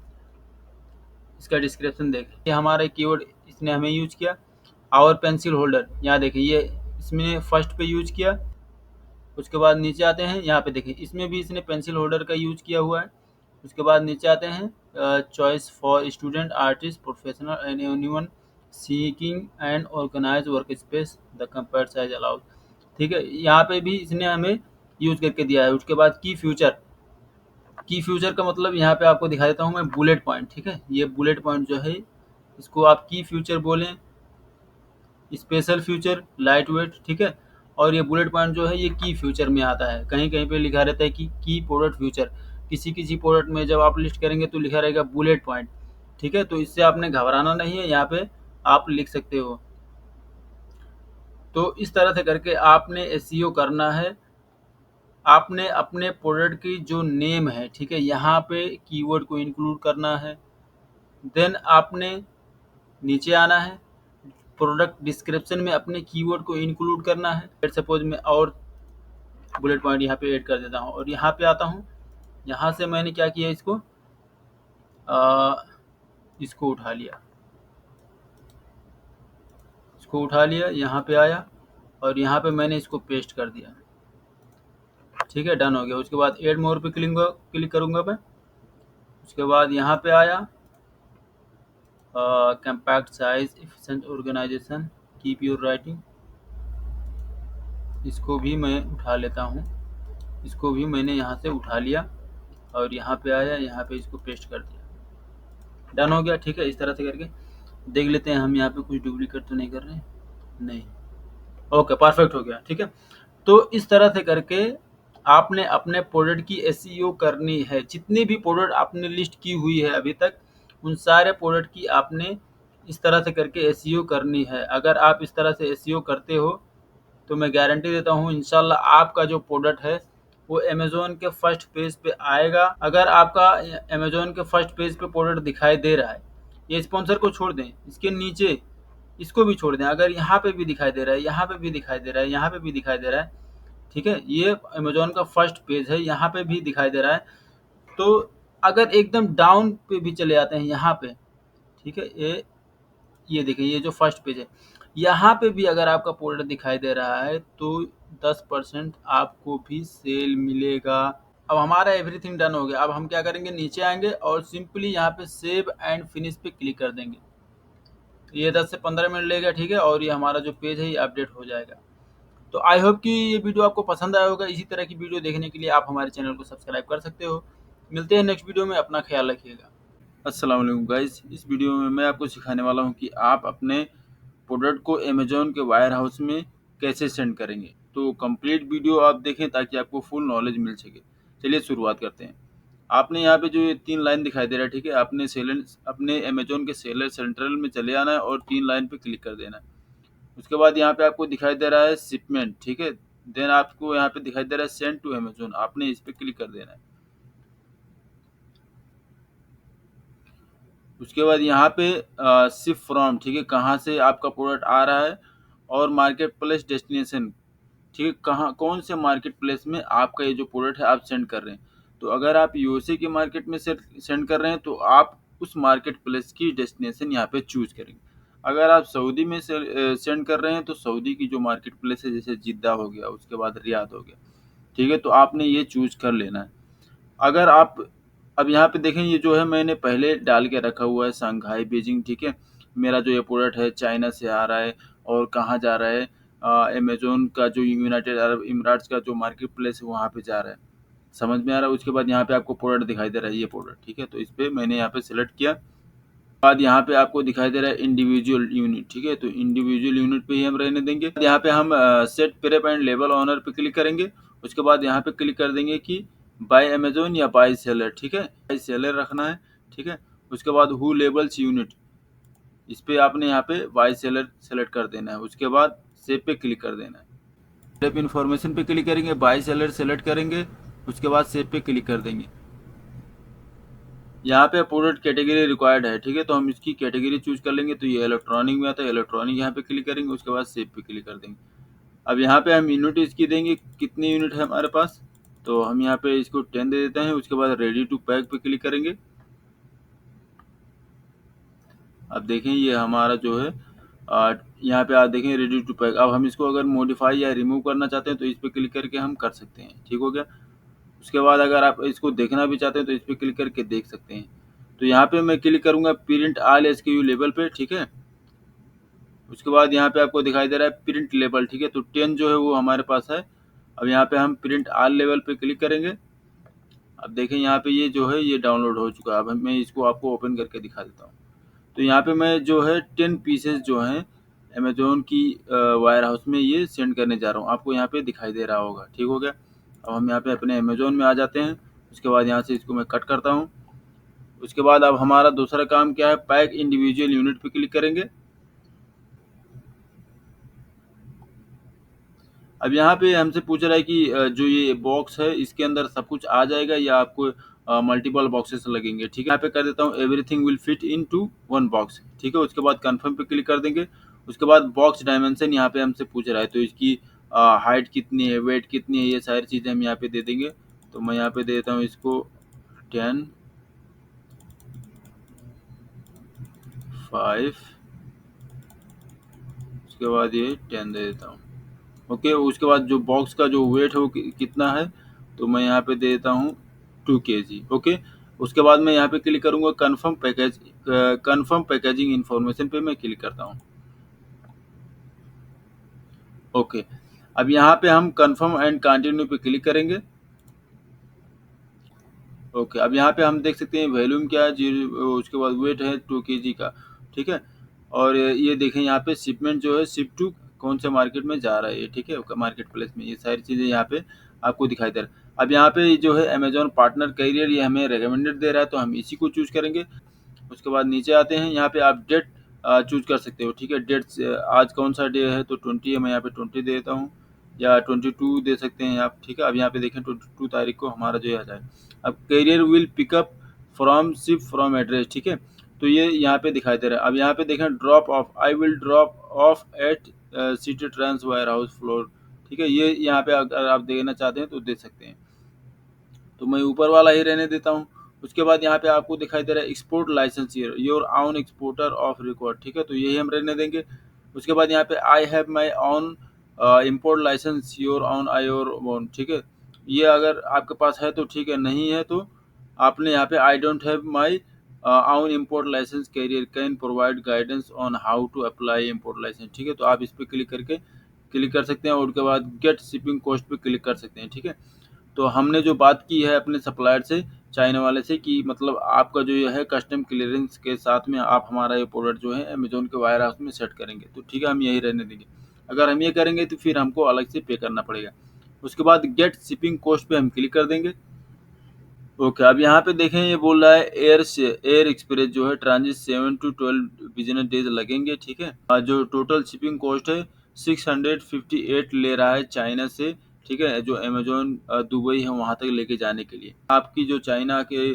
इसका डिस्क्रिप्शन देखें, ये हमारा कीवर्ड इसने हमें यूज किया। आवर पेंसिल होल्डर, यहाँ देखिए ये इसमें फर्स्ट पे यूज किया। उसके बाद नीचे आते हैं, यहाँ पे देखिए इसमें भी इसने पेंसिल होल्डर का यूज किया हुआ है। उसके बाद नीचे आते हैं choice for student, artist, professional and anyone seeking and organise work space, the compared size allowed. ठीक है, यहाँ पे भी इसने हमें यूज करके दिया है। उसके बाद की फ्यूचर का मतलब यहाँ पे आपको दिखा देता हूँ मैं, बुलेट पॉइंट। ठीक है, ये बुलेट पॉइंट जो है इसको आप की फ्यूचर बोलें, स्पेशल फ्यूचर, लाइट वेट। ठीक है, और ये बुलेट पॉइंट जो है ये की फ्यूचर में आता है। कहीं कहीं पे लिखा रहता है कि की प्रोडक्ट फ्यूचर, किसी किसी प्रोडक्ट में जब आप लिस्ट करेंगे तो लिखा रहेगा बुलेट पॉइंट। ठीक है, तो इससे आपने घबराना नहीं है, यहाँ पे आप लिख सकते हो। तो इस तरह से करके आपने एसईओ करना है। आपने अपने प्रोडक्ट की जो नेम है, ठीक है, यहाँ पे कीवर्ड को इंक्लूड करना है। देन आपने नीचे आना है, प्रोडक्ट डिस्क्रिप्शन में अपने कीवर्ड को इंक्लूड करना है। सपोज मैं और बुलेट पॉइंट यहाँ पे ऐड कर देता हूँ और यहाँ पे आता हूँ। यहाँ से मैंने क्या किया, इसको उठा लिया, यहाँ पे आया और यहाँ पे मैंने इसको पेस्ट कर दिया। ठीक है, डन हो गया। उसके बाद एड मोर पे क्लिक करूँगा मैं। उसके बाद यहाँ पे आया compact size, efficient organisation, keep your writing, इसको भी मैं उठा लेता हूँ। इसको भी मैंने यहाँ से उठा लिया और यहाँ पे आया, यहाँ पे इसको पेस्ट कर दिया। डन हो गया। ठीक है, इस तरह से करके देख लेते हैं हम यहाँ पे कुछ डुप्लीकेट तो नहीं कर रहे हैं, नहीं। ओके, परफेक्ट हो गया, ठीक है। तो इस तरह से करके आपने अपने प्रोडक्ट की एसईओ करनी है। जितनी भी प्रोडक्ट आपने लिस्ट की हुई है अभी तक, उन सारे प्रोडक्ट की आपने इस तरह से करके एसईओ करनी है। अगर आप इस तरह से एसईओ करते हो तो मैं गारंटी देता हूँ इंशाल्लाह आपका जो प्रोडक्ट है वो अमेज़न के फर्स्ट पेज पे आएगा। अगर आपका अमेज़न के फर्स्ट पेज पे प्रोडक्ट दिखाई दे रहा है, ये स्पॉन्सर को छोड़ दें, इसके नीचे इसको भी छोड़ दें, अगर यहाँ पे भी दिखाई दे रहा है, यहाँ पे भी दिखाई दे रहा है, यहाँ पे भी दिखाई दे रहा है, ठीक है, ये अमेज़न का फर्स्ट पेज है, यहाँ पे भी दिखाई दे रहा है। तो अगर एकदम डाउन पे भी चले जाते हैं यहाँ पे, ठीक है, ये देखिए ये जो फर्स्ट पेज है, यहाँ पे भी अगर आपका प्रोडक्ट दिखाई दे रहा है तो 10% आपको भी सेल मिलेगा। अब हमारा एवरीथिंग डन हो गया। अब हम क्या करेंगे, नीचे आएंगे और सिंपली यहाँ पे सेव एंड फिनिश पे क्लिक कर देंगे। ये 10 से 15 मिनट लेगा, ठीक है, और ये हमारा जो पेज है ये अपडेट हो जाएगा। तो आई होप कि ये वीडियो आपको पसंद आया होगा। इसी तरह की वीडियो देखने के लिए आप हमारे चैनल को सब्सक्राइब कर सकते हो। मिलते हैं नेक्स्ट वीडियो में, अपना ख्याल रखिएगा। अस्सलाम वालेकुम गाइस, इस वीडियो में मैं आपको सिखाने वाला हूँ कि आप अपने प्रोडक्ट को अमेज़न के वायर हाउस में कैसे सेंड करेंगे। तो कंप्लीट वीडियो आप देखें ताकि आपको फुल नॉलेज मिल सके। चलिए शुरुआत करते हैं। आपने यहाँ पे जो ये 3 लाइन दिखाई दे रहा है, ठीक है, आपने सेलर अपने अमेज़न के सेलर सेंट्रल में चले आना है और 3 लाइन पे क्लिक कर देना है। उसके बाद यहाँ पे आपको दिखाई दे रहा है शिपमेंट, ठीक है। देन आपको यहाँ पे दिखाई दे रहा है सेंड टू अमेज़न, आपने इस पे क्लिक कर देना है। उसके बाद यहाँ पे शिप फ्रॉम, ठीक है, कहाँ से आपका प्रोडक्ट आ रहा है, और मार्केट प्लेस डेस्टिनेशन, ठीक है, कहाँ कौन से मार्केट प्लेस में आपका ये जो प्रोडक्ट है आप सेंड कर रहे हैं। तो अगर आप यूएसए के मार्केट में सेंड कर रहे हैं तो आप उस मार्केट प्लेस की डेस्टिनेशन यहाँ पे चूज करेंगे। अगर आप सऊदी में सेंड कर रहे हैं तो सऊदी की जो मार्केट प्लेस है, जैसे जिद्दा हो गया, उसके बाद रियाद हो गया, ठीक है, तो आपने ये चूज कर लेना है। अगर आप अब यहाँ पे देखें, ये जो है मैंने पहले डाल के रखा हुआ है शंघाई बीजिंग, ठीक है। मेरा जो ये प्रोडक्ट है चाइना से आ रहा है और कहाँ जा रहा है, अमेज़न का जो यूनाइटेड अरब इमिरेट्स का जो मार्केट प्लेस है वहाँ पे जा रहा है। समझ में आ रहा है। उसके बाद यहाँ पे आपको प्रोडक्ट दिखाई दे रहा है, ये प्रोडक्ट, ठीक है, तो इस पे मैंने यहाँ पे सेलेक्ट किया। बाद यहाँ पे आपको दिखाई दे रहा है इंडिविजुअल यूनिट, ठीक है, तो इंडिविजुअल यूनिट पे ही हम रहने देंगे। यहाँ पे हम set prep and label owner पे क्लिक करेंगे। उसके बाद यहाँ पे क्लिक कर देंगे कि बाय अमेज़न या बाय सेलर, ठीक है, बाय सेलर रखना है, ठीक है। उसके बाद हु लेबल्स यूनिट, इस पे आपने यहाँ पे बाय सेलर सेलेक्ट कर देना है। उसके बाद सेव पे क्लिक कर देना है। सेव इन्फॉर्मेशन पे क्लिक करेंगे, बाय सेलर सेलेक्ट करेंगे, उसके बाद सेव पे क्लिक कर देंगे। यहाँ पे प्रोडक्ट कैटेगरी रिक्वायर्ड है, ठीक है, तो हम इसकी कैटेगरी चूज कर लेंगे। तो ये इलेक्ट्रॉनिक में आता है, इलेक्ट्रॉनिक यहाँ पे क्लिक करेंगे, उसके बाद सेव पे क्लिक कर देंगे। अब यहाँ पे हम यूनिट इसकी देंगे, कितनी यूनिट है हमारे पास, तो हम यहाँ पे इसको 10 दे देते हैं। उसके बाद रेडी टू पैक पे क्लिक करेंगे। अब देखें ये हमारा जो है यहाँ पे आप देखें रेडी टू पैक। अब हम इसको अगर मॉडिफाई या रिमूव करना चाहते हैं तो इस पे क्लिक करके हम कर सकते हैं, ठीक हो गया। उसके बाद अगर आप इसको देखना भी चाहते हैं तो इस पे क्लिक करके देख सकते हैं। तो यहाँ पे मैं क्लिक करूंगा प्रिंट ऑल एसक्यू लेबल पे, ठीक है। उसके बाद यहाँ पे आपको दिखाई दे रहा है प्रिंट लेबल, ठीक है, तो 10 जो है वो हमारे पास है। अब यहाँ पे हम प्रिंट ऑल लेवल पे क्लिक करेंगे। अब देखें यहाँ पे ये जो है ये डाउनलोड हो चुका है। अब मैं इसको आपको ओपन करके दिखा देता हूँ। तो यहाँ पे मैं जो है 10 पीसेस जो हैं अमेज़न की वायर हाउस में ये सेंड करने जा रहा हूँ। आपको यहाँ पे दिखाई दे रहा होगा, ठीक हो गया। अब हम यहाँ पे अपने अमेज़न में आ जाते हैं। उसके बाद यहाँ से इसको मैं कट करता हूँ। उसके बाद अब हमारा दूसरा काम क्या है, पैक इंडिविजुअल यूनिट पे क्लिक करेंगे। अब यहाँ पे हमसे पूछ रहा है कि जो ये बॉक्स है इसके अंदर सब कुछ आ जाएगा या आपको मल्टीपल बॉक्सेस लगेंगे, ठीक है। यहाँ पे कर देता हूँ everything will fit into one box, ठीक है। उसके बाद कन्फर्म पे क्लिक कर देंगे। उसके बाद बॉक्स डायमेंशन यहाँ पे हमसे पूछ रहा है, तो इसकी हाइट कितनी है, वेट कितनी है, ये सारी चीज़ें हम यहाँ पे दे देंगे। तो मैं यहाँ पे दे देता हूँ इसको 10, 5, उसके बाद ये 10 दे देता हूँ। ओके, उसके बाद जो बॉक्स का जो वेट है वो कितना है, तो मैं यहाँ पे दे देता हूँ 2 kg। ओके, उसके बाद मैं यहाँ पे क्लिक करूँगा कन्फर्म पैकेजिंग इन्फॉर्मेशन पे मैं क्लिक करता हूँ। ओके, अब यहाँ पे हम कन्फर्म एंड कंटिन्यू पे क्लिक करेंगे। ओके, अब यहाँ पे हम देख सकते हैं वॉल्यूम क्या है, 0, उसके बाद वेट है 2 kg का, ठीक है। और ये देखें यहाँ पे शिपमेंट जो है शिप टू कौन से मार्केट में जा रहा है ये, ठीक है, मार्केट प्लेस में, ये सारी चीज़ें यहाँ पे आपको दिखाई दे रहा है। अब यहाँ पे जो है अमेजोन पार्टनर कैरियर, ये हमें रिकमेंडेड दे रहा है, तो हम इसी को चूज़ करेंगे। उसके बाद नीचे आते हैं, यहाँ पे आप डेट चूज कर सकते हो, ठीक है। डेट आज कौन सा डे है, तो 20 है, मैं यहाँ पे 20 दे देता हूँ, या 22 दे सकते हैं आप, ठीक है। अब यहाँ पे देखें 22 तारीख को हमारा जो है आ जाए। अब carrier will pick up from ship from address, ठीक है, तो ये यहाँ पे दिखाई दे रहा है। अब यहाँ पे देखें drop off, I will drop off at city trans wire house floor, ठीक है, ये यहाँ पे अगर आप देना चाहते हैं तो दे सकते हैं, तो मैं ऊपर वाला ही रहने देता हूँ। उसके बाद यहाँ पे आपको दिखाई दे रहा है export licence your own exporter of record, ठीक है, तो यही हम रहने देंगे। उसके बाद यहाँ पे I have my own import licence your own I your own, ठीक है, ये अगर आपके पास है तो ठीक है, नहीं है तो आपने यहाँ पे I don't have my own import licence carrier can provide guidance on how to apply import licence, ठीक है, तो आप इस पर क्लिक कर सकते हैं, और उसके बाद गेट शिपिंग कॉस्ट पे क्लिक कर सकते हैं, ठीक है। तो हमने जो बात की है अपने सप्लायर से, चाइना वाले से, कि मतलब आपका जो ये है कस्टम क्लियरेंस के साथ में आप हमारा ये प्रोडक्ट जो है अमेजोन के वायर हाउस में सेट करेंगे, तो ठीक है, हम यही रहने देंगे। अगर हम ये करेंगे तो फिर हमको अलग से पे करना पड़ेगा। उसके बाद गेट शिपिंग कॉस्ट पे हम क्लिक कर देंगे। ओके, अब यहाँ पे देखें ये बोल रहा है एयर एक्सप्रेस जो है ट्रांजिट 7 to 12 बिजनेस डेज लगेंगे, ठीक है। जो टोटल शिपिंग कॉस्ट है 658 ले रहा है चाइना से, ठीक है, जो अमेजोन दुबई है वहाँ तक लेके जाने के लिए। आपकी जो चाइना के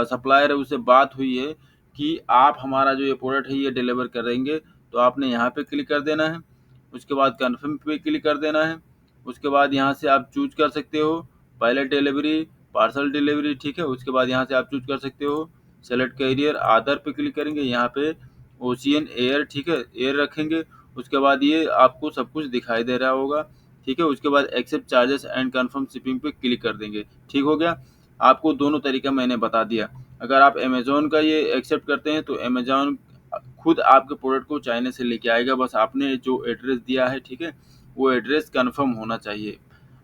सप्लायर है उससे बात हुई है कि आप हमारा जो ये प्रोडक्ट है ये डिलीवर करेंगे, तो आपने यहाँ पे क्लिक कर देना है। उसके बाद कन्फर्म पे क्लिक कर देना है। उसके बाद यहाँ से आप चूज कर सकते हो पायलट डिलीवरी, पार्सल डिलीवरी, ठीक है। उसके बाद यहाँ से आप चूज कर सकते हो सेलेक्ट कैरियर, आधार पे क्लिक करेंगे, यहाँ पे ओशियन एयर, ठीक है, एयर रखेंगे। उसके बाद ये आपको सब कुछ दिखाई दे रहा होगा, ठीक है। उसके बाद accept charges and confirm shipping पे क्लिक कर देंगे, ठीक हो गया। आपको दोनों तरीका मैंने बता दिया। अगर आप अमेजोन का ये एक्सेप्ट करते हैं तो अमेजोन खुद आपके प्रोडक्ट को चाइना से लेके आएगा, बस आपने जो एड्रेस दिया है, ठीक है, वो एड्रेस कंफर्म होना चाहिए,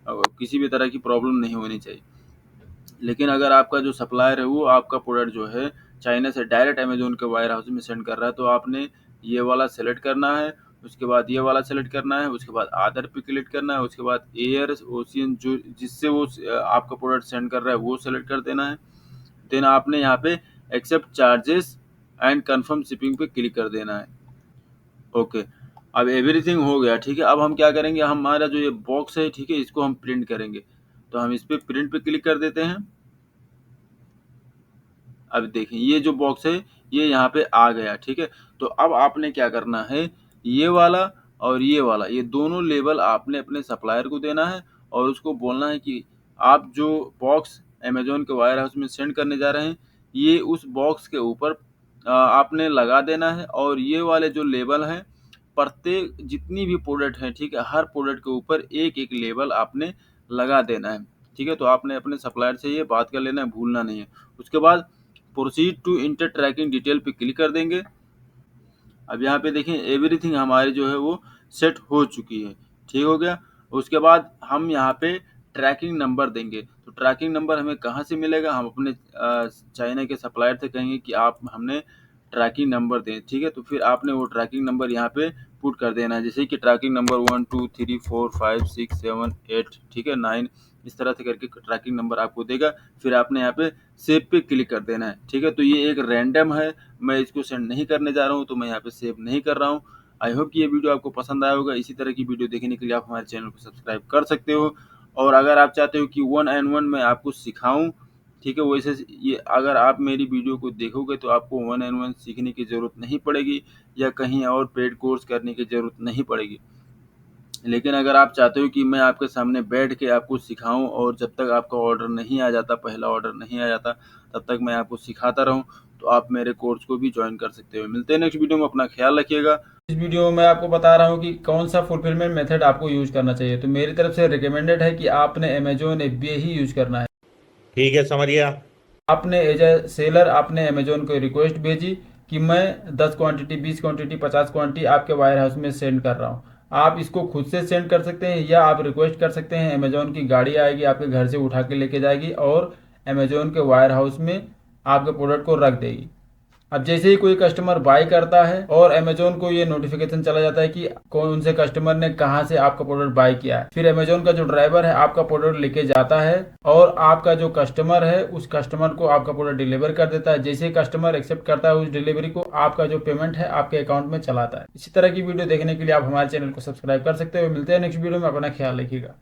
किसी भी तरह की प्रॉब्लम नहीं होनी चाहिए। लेकिन अगर आपका जो सप्लायर है वो आपका प्रोडक्ट जो है चाइना से डायरेक्ट अमेजोन के वायर हाउस में सेंड कर रहा है, तो आपने ये वाला सेलेक्ट करना है। उसके बाद ये वाला सेलेक्ट करना है। उसके बाद आधार पे क्लिक करना है। उसके बाद एयर ओशियन जो जिससे वो आपका प्रोडक्ट सेंड कर रहा है वो सेलेक्ट कर देना है। देन आपने यहाँ पे accept charges and confirm shipping पे क्लिक कर देना है। ओके, अब एवरीथिंग हो गया, ठीक है। अब हम क्या करेंगे, हमारा जो ये बॉक्स है, ठीक है, इसको हम प्रिंट करेंगे, तो हम इस पे प्रिंट पे क्लिक कर देते हैं। अब देखें ये जो बॉक्स है ये यहाँ पे आ गया, ठीक है। तो अब आपने क्या करना है, ये वाला और ये वाला, ये दोनों लेबल आपने अपने सप्लायर को देना है, और उसको बोलना है कि आप जो बॉक्स अमेजोन के वायर हाउस में सेंड करने जा रहे हैं ये उस बॉक्स के ऊपर आपने लगा देना है। और ये वाले जो लेबल हैं प्रत्येक जितनी भी प्रोडक्ट हैं, ठीक है, हर प्रोडक्ट के ऊपर एक एक लेबल आपने लगा देना है, ठीक है। तो आपने अपने सप्लायर से ये बात कर लेना है, भूलना नहीं है। उसके बाद proceed to enter tracking detail पे क्लिक कर देंगे। अब यहाँ पे देखें एवरीथिंग हमारी जो है वो सेट हो चुकी है, ठीक हो गया। उसके बाद हम यहाँ पे ट्रैकिंग नंबर देंगे, तो ट्रैकिंग नंबर हमें कहाँ से मिलेगा, हम अपने चाइना के सप्लायर से कहेंगे कि आप हमने ट्रैकिंग नंबर दें, ठीक है। तो फिर आपने वो ट्रैकिंग नंबर यहाँ पे पुट कर देना है, जैसे कि ट्रैकिंग नंबर 1 2 3 4 5 6 7 8, ठीक है, 9, इस तरह से करके ट्रैकिंग नंबर आपको देगा। फिर आपने यहाँ पे सेव पे क्लिक कर देना है, ठीक है। तो ये एक रैंडम है, मैं इसको सेंड नहीं करने जा रहा हूँ, तो मैं यहाँ पे सेव नहीं कर रहा हूँ। आई होप कि ये वीडियो आपको पसंद आया होगा। इसी तरह की वीडियो देखने के लिए आप हमारे चैनल को सब्सक्राइब कर सकते हो। और अगर आप चाहते हो कि 1 मैं आपको सिखाऊं, ठीक है, वैसे ये अगर आप मेरी वीडियो को देखोगे तो आपको 1 सीखने की ज़रूरत नहीं पड़ेगी, या कहीं और पेड कोर्स करने की ज़रूरत नहीं पड़ेगी। लेकिन अगर आप चाहते हो कि मैं आपके सामने बैठ के आपको सिखाऊं, और जब तक आपका ऑर्डर नहीं आ जाता, पहला ऑर्डर नहीं आ जाता, तब तक मैं आपको सिखाता रहूं, तो आप मेरे कोर्स को भी ज्वाइन कर सकते हो। मिलते हैं नेक्स्ट वीडियो में, अपना ख्याल रखिएगा। इस वीडियो में मैं आपको बता रहा हूँ कि कौन सा फुलफिलमेंट मेथड आपको यूज करना चाहिए। तो मेरी तरफ से रिकमेंडेड है कि आपने अमेजोन FBA ही यूज करना है। ठीक है, समझ गया। आपने एज ए सेलर आपने अमेजोन को रिक्वेस्ट भेजी कि मैं 10 क्वांटिटी, 20 क्वांटिटी, 50 क्वांटिटी आपके वायर हाउस में सेंड कर रहा हूँ। आप इसको खुद से सेंड कर सकते हैं, या आप रिक्वेस्ट कर सकते हैं, अमेजोन की गाड़ी आएगी आपके घर से उठा के लेके जाएगी और अमेजोन के वायर हाउस में आपके प्रोडक्ट को रख देगी। अब जैसे ही कोई कस्टमर बाय करता है और अमेजोन को ये नोटिफिकेशन चला जाता है कि कौन से कस्टमर ने कहां से आपका प्रोडक्ट बाय किया है, फिर अमेजोन का जो ड्राइवर है आपका प्रोडक्ट लेके जाता है और आपका जो कस्टमर है उस कस्टमर को आपका प्रोडक्ट डिलीवर कर देता है। जैसे ही कस्टमर एक्सेप्ट करता है उस डिलीवरी को, आपका जो पेमेंट है आपके अकाउंट में चलाता है। इसी तरह की वीडियो देखने के लिए आप हमारे चैनल को सब्सक्राइब कर सकते हो। मिलते हैं नेक्स्ट वीडियो में, अपना ख्याल रखिएगा।